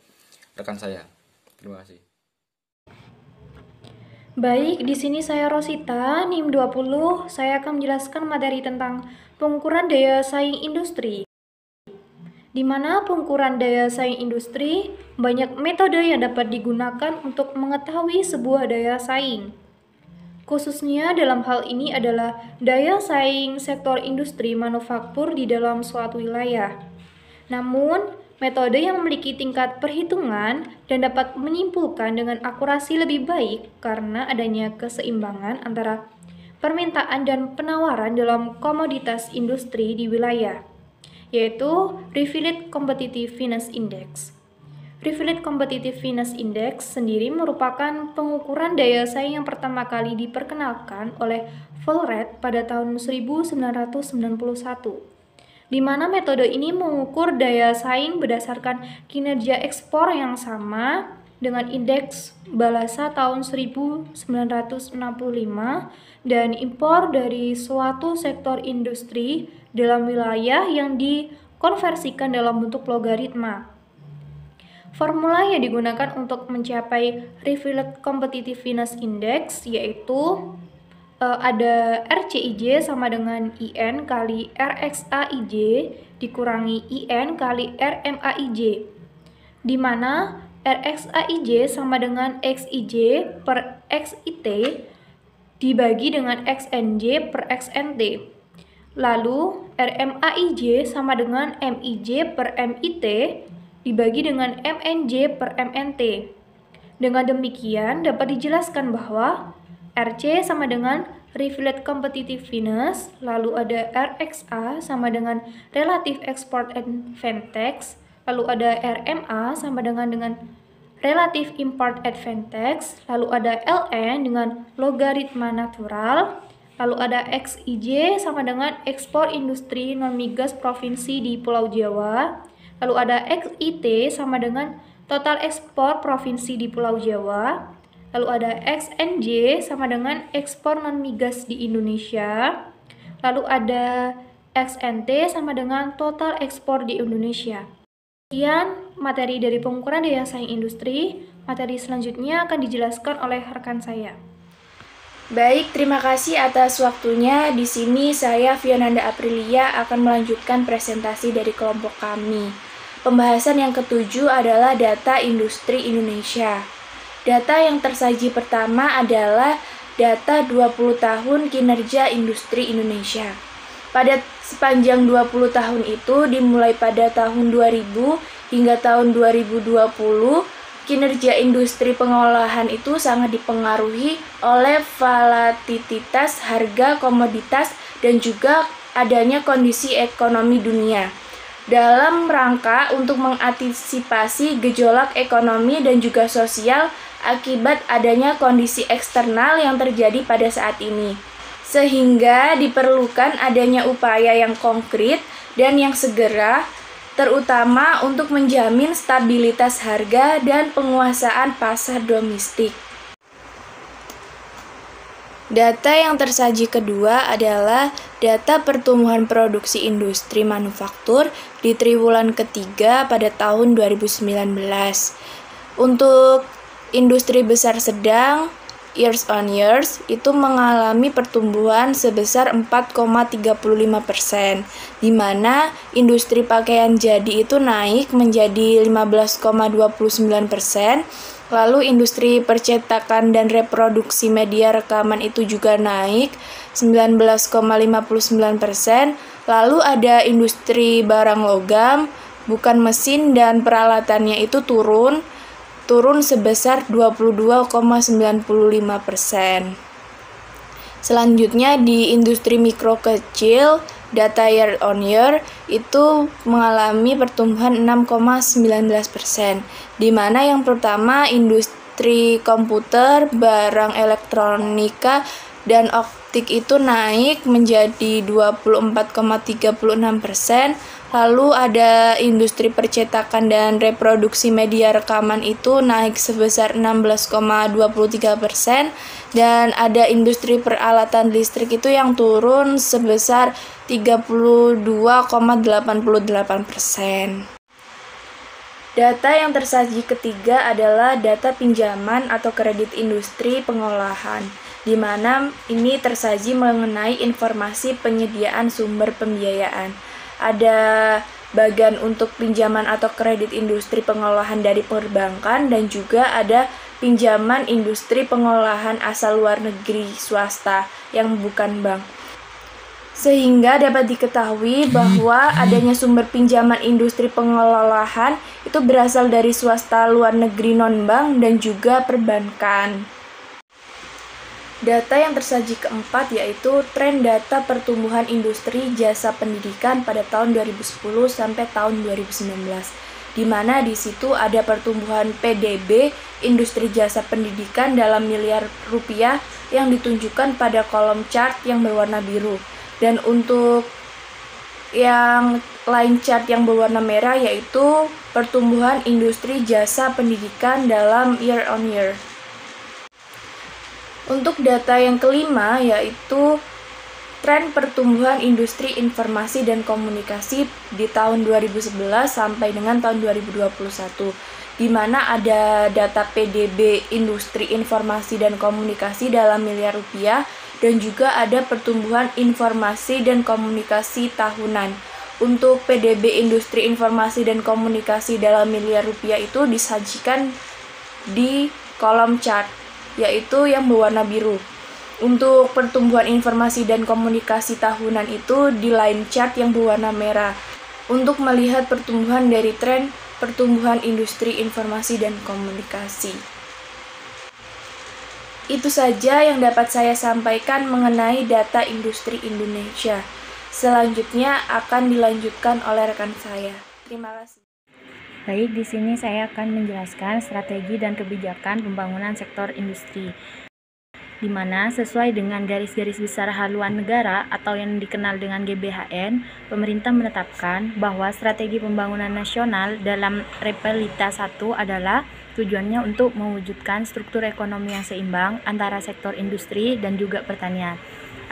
rekan saya. Terima kasih. Baik, di sini saya Rosita, NIM 20. Saya akan menjelaskan materi tentang pengukuran daya saing industri. Di mana pengukuran daya saing industri, banyak metode yang dapat digunakan untuk mengetahui sebuah daya saing. Khususnya dalam hal ini adalah daya saing sektor industri manufaktur di dalam suatu wilayah. Namun, metode yang memiliki tingkat perhitungan dan dapat menyimpulkan dengan akurasi lebih baik karena adanya keseimbangan antara permintaan dan penawaran dalam komoditas industri di wilayah, yaitu Refilled Competitiveness Index. Refilled Competitiveness Index sendiri merupakan pengukuran daya saing yang pertama kali diperkenalkan oleh Vollrath pada tahun 1991. Di mana metode ini mengukur daya saing berdasarkan kinerja ekspor yang sama dengan indeks Balasa tahun 1965 dan impor dari suatu sektor industri dalam wilayah yang dikonversikan dalam bentuk logaritma. Formula yang digunakan untuk mencapai Refilled Competitiveness Index yaitu ada RCIJ sama dengan IN kali RXAIJ dikurangi IN kali RMAIJ, di mana RXAIJ sama dengan XIJ per XIT dibagi dengan XNJ per XNT. Lalu RMAIJ sama dengan MIJ per MIT dibagi dengan MNJ per MNT. Dengan demikian dapat dijelaskan bahwa RC sama dengan Refilled Competitiveness, lalu ada RXA sama dengan Relative Export Advantage, lalu ada RMA sama dengan Relative Import Advantage, lalu ada LN dengan logaritma natural, lalu ada XIJ sama dengan ekspor industri non-migas provinsi di Pulau Jawa, lalu ada XIT sama dengan total ekspor provinsi di Pulau Jawa, lalu ada XNJ sama dengan ekspor non-migas di Indonesia, lalu ada XNT sama dengan total ekspor di Indonesia. Sekian materi dari pengukuran daya saing industri. Materi selanjutnya akan dijelaskan oleh rekan saya. Baik, terima kasih atas waktunya. Di sini saya Fionanda Aprilia akan melanjutkan presentasi dari kelompok kami. Pembahasan yang ketujuh adalah data industri Indonesia. Data yang tersaji pertama adalah data 20 tahun kinerja industri Indonesia. Pada sepanjang 20 tahun itu, dimulai pada tahun 2000 hingga tahun 2020, kinerja industri pengolahan itu sangat dipengaruhi oleh volatilitas harga komoditas dan juga adanya kondisi ekonomi dunia. Dalam rangka untuk mengantisipasi gejolak ekonomi dan juga sosial akibat adanya kondisi eksternal yang terjadi pada saat ini. Sehingga diperlukan adanya upaya yang konkret dan yang segera, terutama untuk menjamin stabilitas harga dan penguasaan pasar domestik. Data yang tersaji kedua adalah data pertumbuhan produksi industri manufaktur di triwulan ketiga pada tahun 2019. Untuk industri besar sedang, years on years, itu mengalami pertumbuhan sebesar 4,35%, di mana industri pakaian jadi itu naik menjadi 15,29%, lalu industri percetakan dan reproduksi media rekaman itu juga naik 19,59%, lalu ada industri barang logam, bukan mesin dan peralatannya itu turun sebesar 22,95%. Selanjutnya di industri mikro kecil, data year on year itu mengalami pertumbuhan 6,19%, di mana yang pertama industri komputer, barang elektronika, dan optik itu naik menjadi 24,36%. Lalu ada industri percetakan dan reproduksi media rekaman itu naik sebesar 16,23%, dan ada industri peralatan listrik itu yang turun sebesar 32,88%. Data yang tersaji ketiga adalah data pinjaman atau kredit industri pengolahan, di mana ini tersaji mengenai informasi penyediaan sumber pembiayaan. Ada bagian untuk pinjaman atau kredit industri pengolahan dari perbankan dan juga ada pinjaman industri pengolahan asal luar negeri swasta yang bukan bank. Sehingga dapat diketahui bahwa adanya sumber pinjaman industri pengolahan itu berasal dari swasta luar negeri non-bank dan juga perbankan. Data yang tersaji keempat yaitu tren data pertumbuhan industri jasa pendidikan pada tahun 2010 sampai tahun 2019, di mana di situ ada pertumbuhan PDB industri jasa pendidikan dalam miliar rupiah yang ditunjukkan pada kolom chart yang berwarna biru. Dan untuk yang line chart yang berwarna merah yaitu pertumbuhan industri jasa pendidikan dalam year on year. Untuk data yang kelima yaitu tren pertumbuhan industri informasi dan komunikasi di tahun 2011 sampai dengan tahun 2021, di mana ada data PDB industri informasi dan komunikasi dalam miliar rupiah dan juga ada pertumbuhan informasi dan komunikasi tahunan. Untuk PDB industri informasi dan komunikasi dalam miliar rupiah itu disajikan di kolom chart yaitu yang berwarna biru. Untuk pertumbuhan informasi dan komunikasi tahunan itu di line chart yang berwarna merah. Untuk melihat pertumbuhan dari tren pertumbuhan industri informasi dan komunikasi. Itu saja yang dapat saya sampaikan mengenai data industri Indonesia. Selanjutnya akan dilanjutkan oleh rekan saya. Terima kasih. Baik, di sini saya akan menjelaskan strategi dan kebijakan pembangunan sektor industri, di mana sesuai dengan garis-garis besar haluan negara atau yang dikenal dengan GBHN, pemerintah menetapkan bahwa strategi pembangunan nasional dalam Repelita 1 adalah tujuannya untuk mewujudkan struktur ekonomi yang seimbang antara sektor industri dan juga pertanian.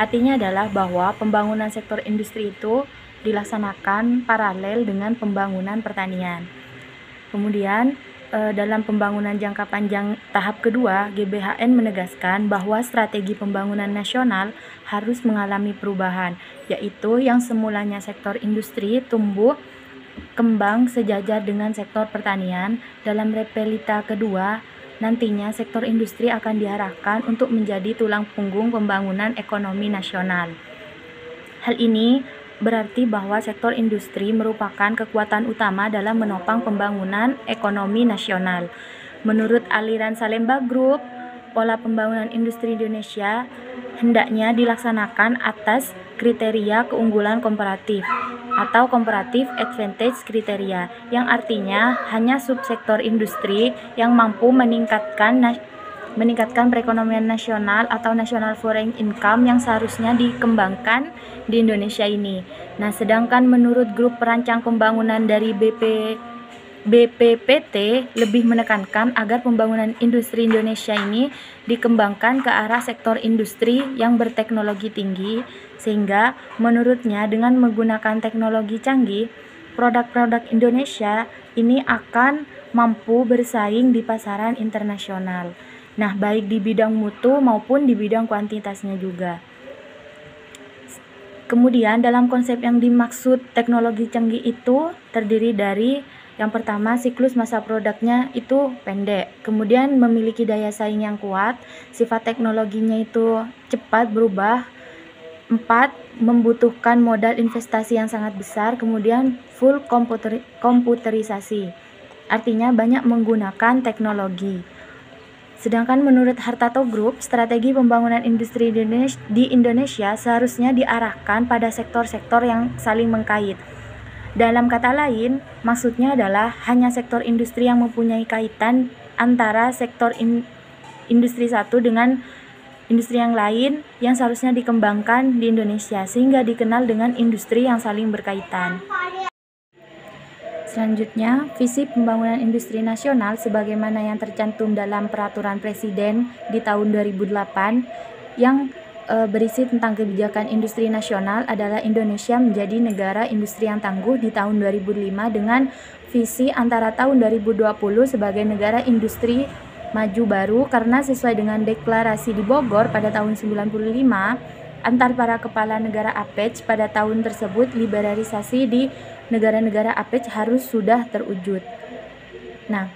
Artinya adalah bahwa pembangunan sektor industri itu dilaksanakan paralel dengan pembangunan pertanian. Kemudian, dalam pembangunan jangka panjang tahap kedua, GBHN menegaskan bahwa strategi pembangunan nasional harus mengalami perubahan, yaitu yang semulanya sektor industri tumbuh kembang sejajar dengan sektor pertanian. Dalam Repelita kedua, nantinya sektor industri akan diarahkan untuk menjadi tulang punggung pembangunan ekonomi nasional. Hal ini berarti bahwa sektor industri merupakan kekuatan utama dalam menopang pembangunan ekonomi nasional. Menurut aliran Salemba Group, pola pembangunan industri Indonesia hendaknya dilaksanakan atas kriteria keunggulan komparatif atau comparative advantage kriteria, yang artinya hanya subsektor industri yang mampu meningkatkan perekonomian nasional atau national foreign income yang seharusnya dikembangkan di Indonesia ini. Nah, sedangkan menurut grup perancang pembangunan dari BPPT lebih menekankan agar pembangunan industri Indonesia ini dikembangkan ke arah sektor industri yang berteknologi tinggi, sehingga menurutnya dengan menggunakan teknologi canggih, produk-produk Indonesia ini akan mampu bersaing di pasaran internasional. Nah, baik di bidang mutu maupun di bidang kuantitasnya juga. Kemudian dalam konsep yang dimaksud teknologi canggih itu terdiri dari yang pertama, siklus masa produknya itu pendek, kemudian memiliki daya saing yang kuat, sifat teknologinya itu cepat berubah. 4. Membutuhkan modal investasi yang sangat besar, kemudian full komputerisasi, artinya banyak menggunakan teknologi. Sedangkan menurut Hartato Group, strategi pembangunan industri di Indonesia seharusnya diarahkan pada sektor-sektor yang saling mengkait. Dalam kata lain, maksudnya adalah hanya sektor industri yang mempunyai kaitan antara sektor industri satu dengan industri yang lain yang seharusnya dikembangkan di Indonesia, sehingga dikenal dengan industri yang saling berkaitan. Selanjutnya, visi pembangunan industri nasional sebagaimana yang tercantum dalam Peraturan Presiden di tahun 2008 yang berisi tentang kebijakan industri nasional adalah Indonesia menjadi negara industri yang tangguh di tahun 2005 dengan visi antara tahun 2020 sebagai negara industri maju baru, karena sesuai dengan deklarasi di Bogor pada tahun 1995 antar para kepala negara APEC pada tahun tersebut, liberalisasi di negara-negara APEC harus sudah terwujud. Nah,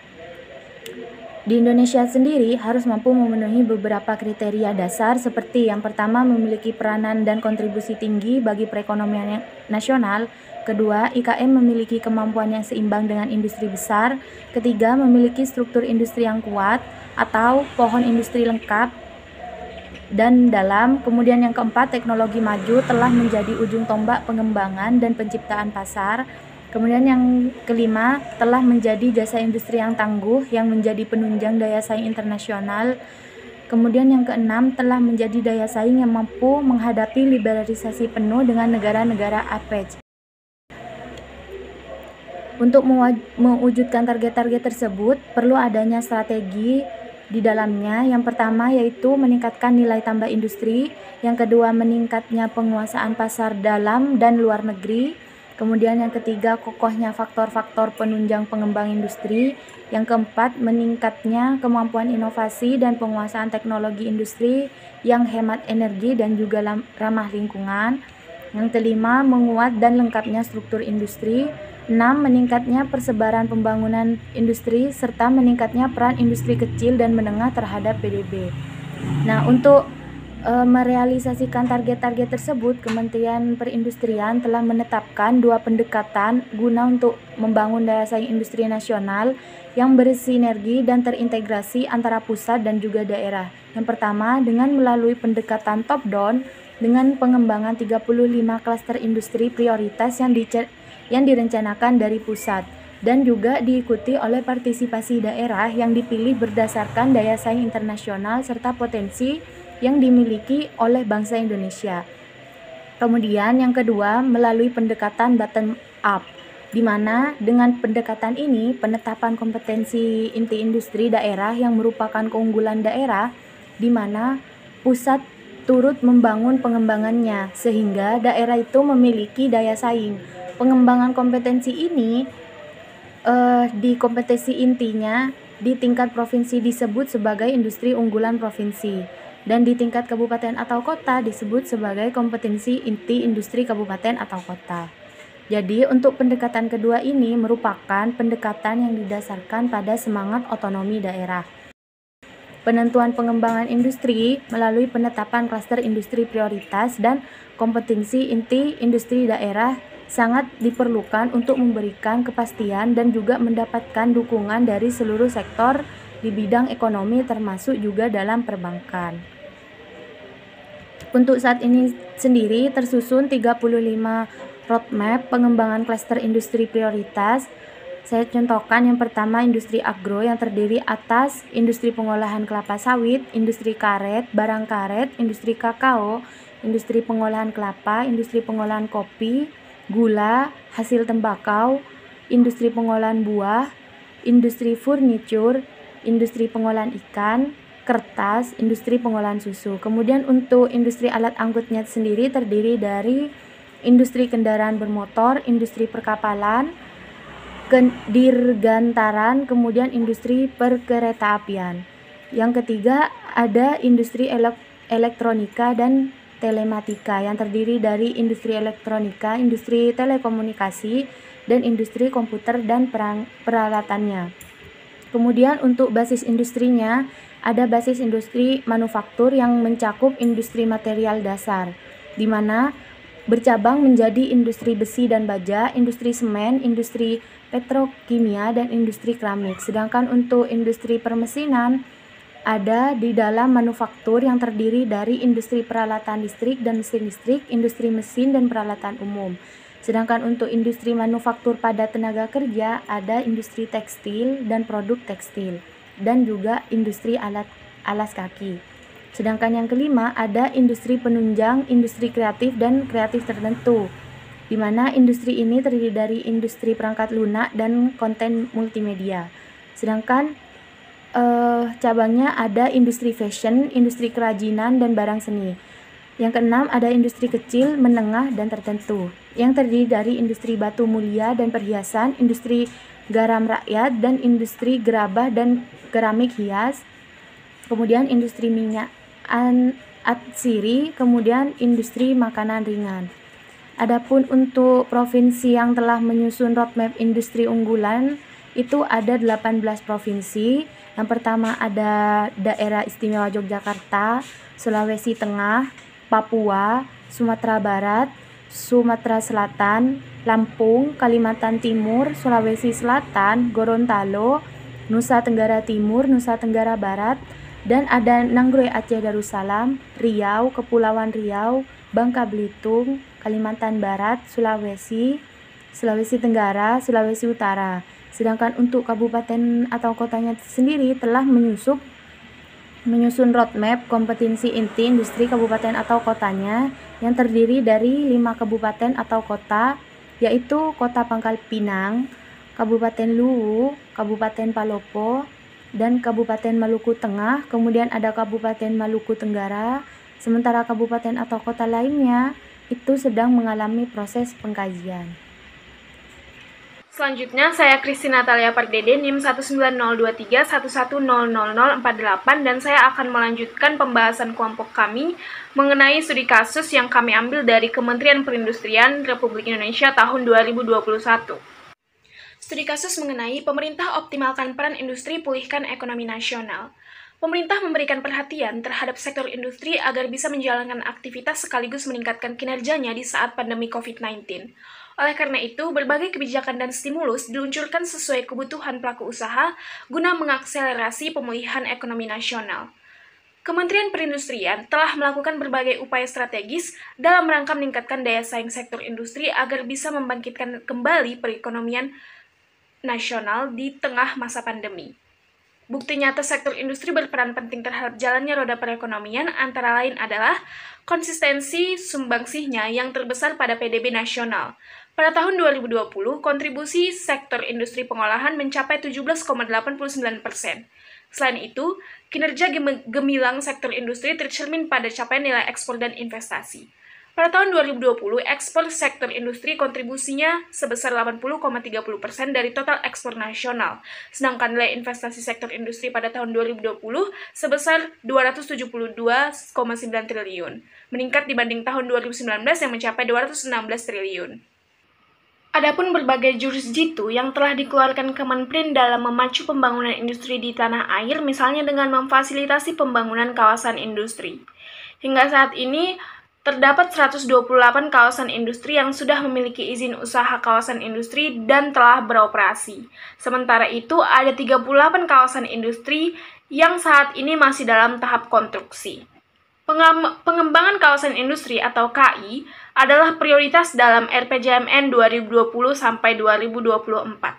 di Indonesia sendiri harus mampu memenuhi beberapa kriteria dasar seperti yang pertama, memiliki peranan dan kontribusi tinggi bagi perekonomian nasional. Kedua, IKM memiliki kemampuan yang seimbang dengan industri besar. Ketiga, memiliki struktur industri yang kuat atau pohon industri lengkap dan dalam. Kemudian yang keempat, teknologi maju telah menjadi ujung tombak pengembangan dan penciptaan pasar. Kemudian yang kelima, telah menjadi jasa industri yang tangguh yang menjadi penunjang daya saing internasional. Kemudian yang keenam, telah menjadi daya saing yang mampu menghadapi liberalisasi penuh dengan negara-negara APEC. Untuk mewujudkan target-target tersebut, perlu adanya strategi di dalamnya. Yang pertama yaitu meningkatkan nilai tambah industri, yang kedua meningkatnya penguasaan pasar dalam dan luar negeri. Kemudian yang ketiga, kokohnya faktor-faktor penunjang pengembang industri. Yang keempat, meningkatnya kemampuan inovasi dan penguasaan teknologi industri yang hemat energi dan juga ramah lingkungan. Yang kelima, menguat dan lengkapnya struktur industri. 6. Meningkatnya persebaran pembangunan industri serta meningkatnya peran industri kecil dan menengah terhadap PDB. Nah, untuk merealisasikan target-target tersebut, Kementerian Perindustrian telah menetapkan 2 pendekatan guna untuk membangun daya saing industri nasional yang bersinergi dan terintegrasi antara pusat dan juga daerah. Yang pertama, dengan melalui pendekatan top down dengan pengembangan 35 klaster industri prioritas yang direncanakan dari pusat dan juga diikuti oleh partisipasi daerah yang dipilih berdasarkan daya saing internasional serta potensi yang dimiliki oleh bangsa Indonesia. Kemudian yang kedua, melalui pendekatan bottom up, di mana dengan pendekatan ini penetapan kompetensi inti industri daerah yang merupakan keunggulan daerah, di mana pusat turut membangun pengembangannya sehingga daerah itu memiliki daya saing. Pengembangan kompetensi ini di kompetensi intinya di tingkat provinsi disebut sebagai industri unggulan provinsi, dan di tingkat kabupaten atau kota disebut sebagai kompetensi inti industri kabupaten atau kota. Jadi untuk pendekatan kedua ini merupakan pendekatan yang didasarkan pada semangat otonomi daerah. Penentuan pengembangan industri melalui penetapan klaster industri prioritas dan kompetensi inti industri daerah sangat diperlukan untuk memberikan kepastian dan juga mendapatkan dukungan dari seluruh sektor di bidang ekonomi termasuk juga dalam perbankan. Untuk saat ini sendiri tersusun 35 roadmap pengembangan klaster industri prioritas. Saya contohkan yang pertama industri agro yang terdiri atas industri pengolahan kelapa sawit, industri karet, barang karet, industri kakao, industri pengolahan kelapa, industri pengolahan kopi, gula, hasil tembakau, industri pengolahan buah, industri furniture, industri pengolahan ikan, kertas, industri pengolahan susu. Kemudian untuk industri alat angkutnya sendiri terdiri dari industri kendaraan bermotor, industri perkapalan, dirgantaran, kemudian industri perkeretaapian. Yang ketiga ada industri elektronika dan telematika yang terdiri dari industri elektronika, industri telekomunikasi, dan industri komputer dan peralatannya. Kemudian untuk basis industrinya, ada basis industri manufaktur yang mencakup industri material dasar, di mana bercabang menjadi industri besi dan baja, industri semen, industri petrokimia, dan industri keramik. Sedangkan untuk industri permesinan, ada di dalam manufaktur yang terdiri dari industri peralatan listrik dan mesin listrik, industri mesin dan peralatan umum. Sedangkan untuk industri manufaktur padat tenaga kerja, ada industri tekstil dan produk tekstil, dan juga industri alas kaki. Sedangkan yang kelima ada industri penunjang, industri kreatif dan kreatif tertentu, di mana industri ini terdiri dari industri perangkat lunak dan konten multimedia. Sedangkan cabangnya ada industri fashion, industri kerajinan, dan barang seni. Yang keenam ada industri kecil, menengah, dan tertentu, yang terdiri dari industri batu mulia dan perhiasan, industri garam rakyat, dan industri gerabah dan keramik hias, kemudian industri minyak atsiri, kemudian industri makanan ringan. Adapun untuk provinsi yang telah menyusun roadmap industri unggulan, itu ada 18 provinsi. Yang pertama ada Daerah Istimewa Yogyakarta, Sulawesi Tengah, Papua, Sumatera Barat, Sumatera Selatan, Lampung, Kalimantan Timur, Sulawesi Selatan, Gorontalo, Nusa Tenggara Timur, Nusa Tenggara Barat, dan ada Nanggroe Aceh Darussalam, Riau, Kepulauan Riau, Bangka Belitung, Kalimantan Barat, Sulawesi Tenggara, Sulawesi Utara. Sedangkan untuk kabupaten atau kotanya sendiri telah menyusun roadmap kompetensi inti industri kabupaten atau kotanya yang terdiri dari 5 kabupaten atau kota, yaitu Kota Pangkal Pinang, Kabupaten Luwu, Kabupaten Palopo, dan Kabupaten Maluku Tengah. Kemudian ada Kabupaten Maluku Tenggara, sementara kabupaten atau kota lainnya itu sedang mengalami proses pengkajian. Selanjutnya, saya Kristi Natalia Pardede, NIM 1902311000048, dan saya akan melanjutkan pembahasan kelompok kami mengenai studi kasus yang kami ambil dari Kementerian Perindustrian Republik Indonesia tahun 2021. Studi kasus mengenai pemerintah optimalkan peran industri pulihkan ekonomi nasional. Pemerintah memberikan perhatian terhadap sektor industri agar bisa menjalankan aktivitas sekaligus meningkatkan kinerjanya di saat pandemi COVID-19. Oleh karena itu, berbagai kebijakan dan stimulus diluncurkan sesuai kebutuhan pelaku usaha guna mengakselerasi pemulihan ekonomi nasional. Kementerian Perindustrian telah melakukan berbagai upaya strategis dalam rangka meningkatkan daya saing sektor industri agar bisa membangkitkan kembali perekonomian nasional di tengah masa pandemi. Bukti nyata sektor industri berperan penting terhadap jalannya roda perekonomian antara lain adalah konsistensi sumbangsihnya yang terbesar pada PDB nasional. Pada tahun 2020, kontribusi sektor industri pengolahan mencapai 17,89%. Selain itu, kinerja gemilang sektor industri tercermin pada capaian nilai ekspor dan investasi. Pada tahun 2020, ekspor sektor industri kontribusinya sebesar 80,30% dari total ekspor nasional, sedangkan nilai investasi sektor industri pada tahun 2020 sebesar 272,9 triliun, meningkat dibanding tahun 2019 yang mencapai 216 triliun. Adapun berbagai jurus jitu yang telah dikeluarkan Kemenprin dalam memacu pembangunan industri di tanah air, misalnya dengan memfasilitasi pembangunan kawasan industri. Hingga saat ini, Terdapat 128 kawasan industri yang sudah memiliki izin usaha kawasan industri dan telah beroperasi. Sementara itu, ada 38 kawasan industri yang saat ini masih dalam tahap konstruksi. Pengembangan kawasan industri atau KI adalah prioritas dalam RPJMN 2020-2024.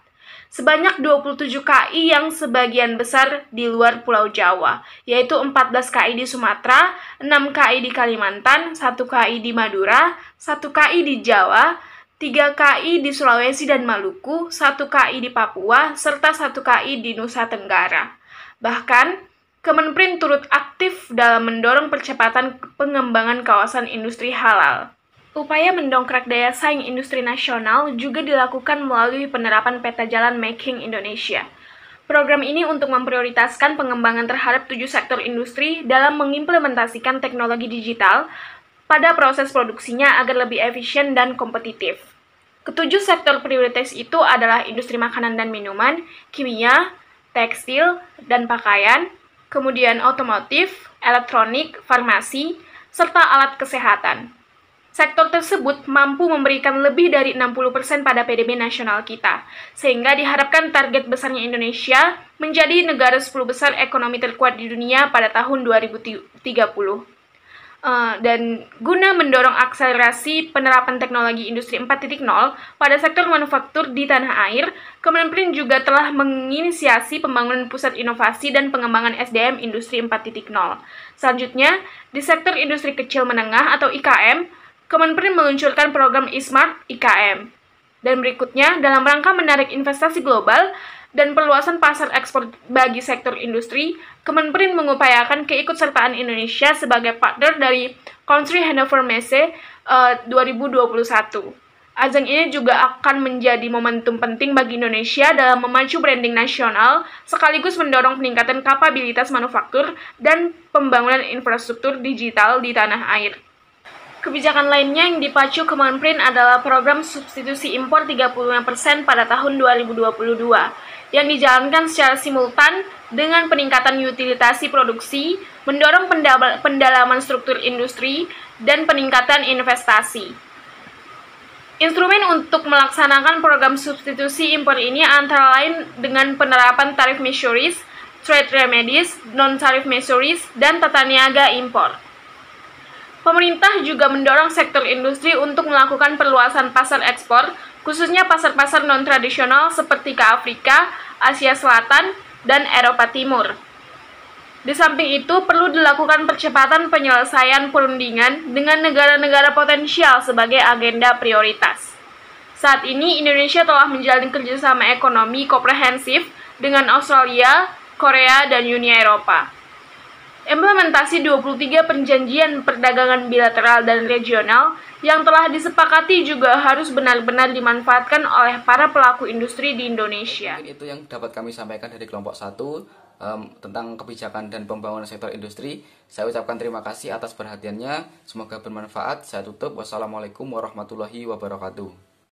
Sebanyak 27 KI yang sebagian besar di luar Pulau Jawa, yaitu 14 KI di Sumatera, 6 KI di Kalimantan, 1 KI di Madura, 1 KI di Jawa, 3 KI di Sulawesi dan Maluku, 1 KI di Papua, serta 1 KI di Nusa Tenggara. Bahkan, Kemenprin turut aktif dalam mendorong percepatan pengembangan kawasan industri halal. Upaya mendongkrak daya saing industri nasional juga dilakukan melalui penerapan peta jalan Making Indonesia. Program ini untuk memprioritaskan pengembangan terhadap 7 sektor industri dalam mengimplementasikan teknologi digital pada proses produksinya agar lebih efisien dan kompetitif. Ketujuh sektor prioritas itu adalah industri makanan dan minuman, kimia, tekstil, dan pakaian, kemudian otomotif, elektronik, farmasi, serta alat kesehatan. Sektor tersebut mampu memberikan lebih dari 60% pada PDB nasional kita, sehingga diharapkan target besarnya Indonesia menjadi negara 10 besar ekonomi terkuat di dunia pada tahun 2030. Dan guna mendorong akselerasi penerapan teknologi industri 4.0 pada sektor manufaktur di tanah air, Kemenprin juga telah menginisiasi pembangunan pusat inovasi dan pengembangan SDM industri 4.0. Selanjutnya, di sektor industri kecil menengah atau IKM, Kemenprin meluncurkan program e-Smart IKM. Dan berikutnya, dalam rangka menarik investasi global dan perluasan pasar ekspor bagi sektor industri, Kemenprin mengupayakan keikutsertaan Indonesia sebagai partner dari Country Handover Messe 2021. Ajang ini juga akan menjadi momentum penting bagi Indonesia dalam memacu branding nasional, sekaligus mendorong peningkatan kapabilitas manufaktur dan pembangunan infrastruktur digital di tanah air. Kebijakan lainnya yang dipacu Kemenprin adalah program substitusi impor 35% pada tahun 2022, yang dijalankan secara simultan dengan peningkatan utilisasi produksi, mendorong pendalaman struktur industri, dan peningkatan investasi. Instrumen untuk melaksanakan program substitusi impor ini antara lain dengan penerapan tarif measures, trade remedies, non-tarif measures, dan tata niaga impor. Pemerintah juga mendorong sektor industri untuk melakukan perluasan pasar ekspor, khususnya pasar-pasar non-tradisional seperti ke Afrika, Asia Selatan, dan Eropa Timur. Di samping itu, perlu dilakukan percepatan penyelesaian perundingan dengan negara-negara potensial sebagai agenda prioritas. Saat ini, Indonesia telah menjalin kerjasama ekonomi komprehensif dengan Australia, Korea, dan Uni Eropa. Implementasi 23 perjanjian perdagangan bilateral dan regional yang telah disepakati juga harus benar-benar dimanfaatkan oleh para pelaku industri di Indonesia. Itu yang dapat kami sampaikan dari kelompok 1 tentang kebijakan dan pembangunan sektor industri. Saya ucapkan terima kasih atas perhatiannya. Semoga bermanfaat. Saya tutup. Wassalamualaikum warahmatullahi wabarakatuh.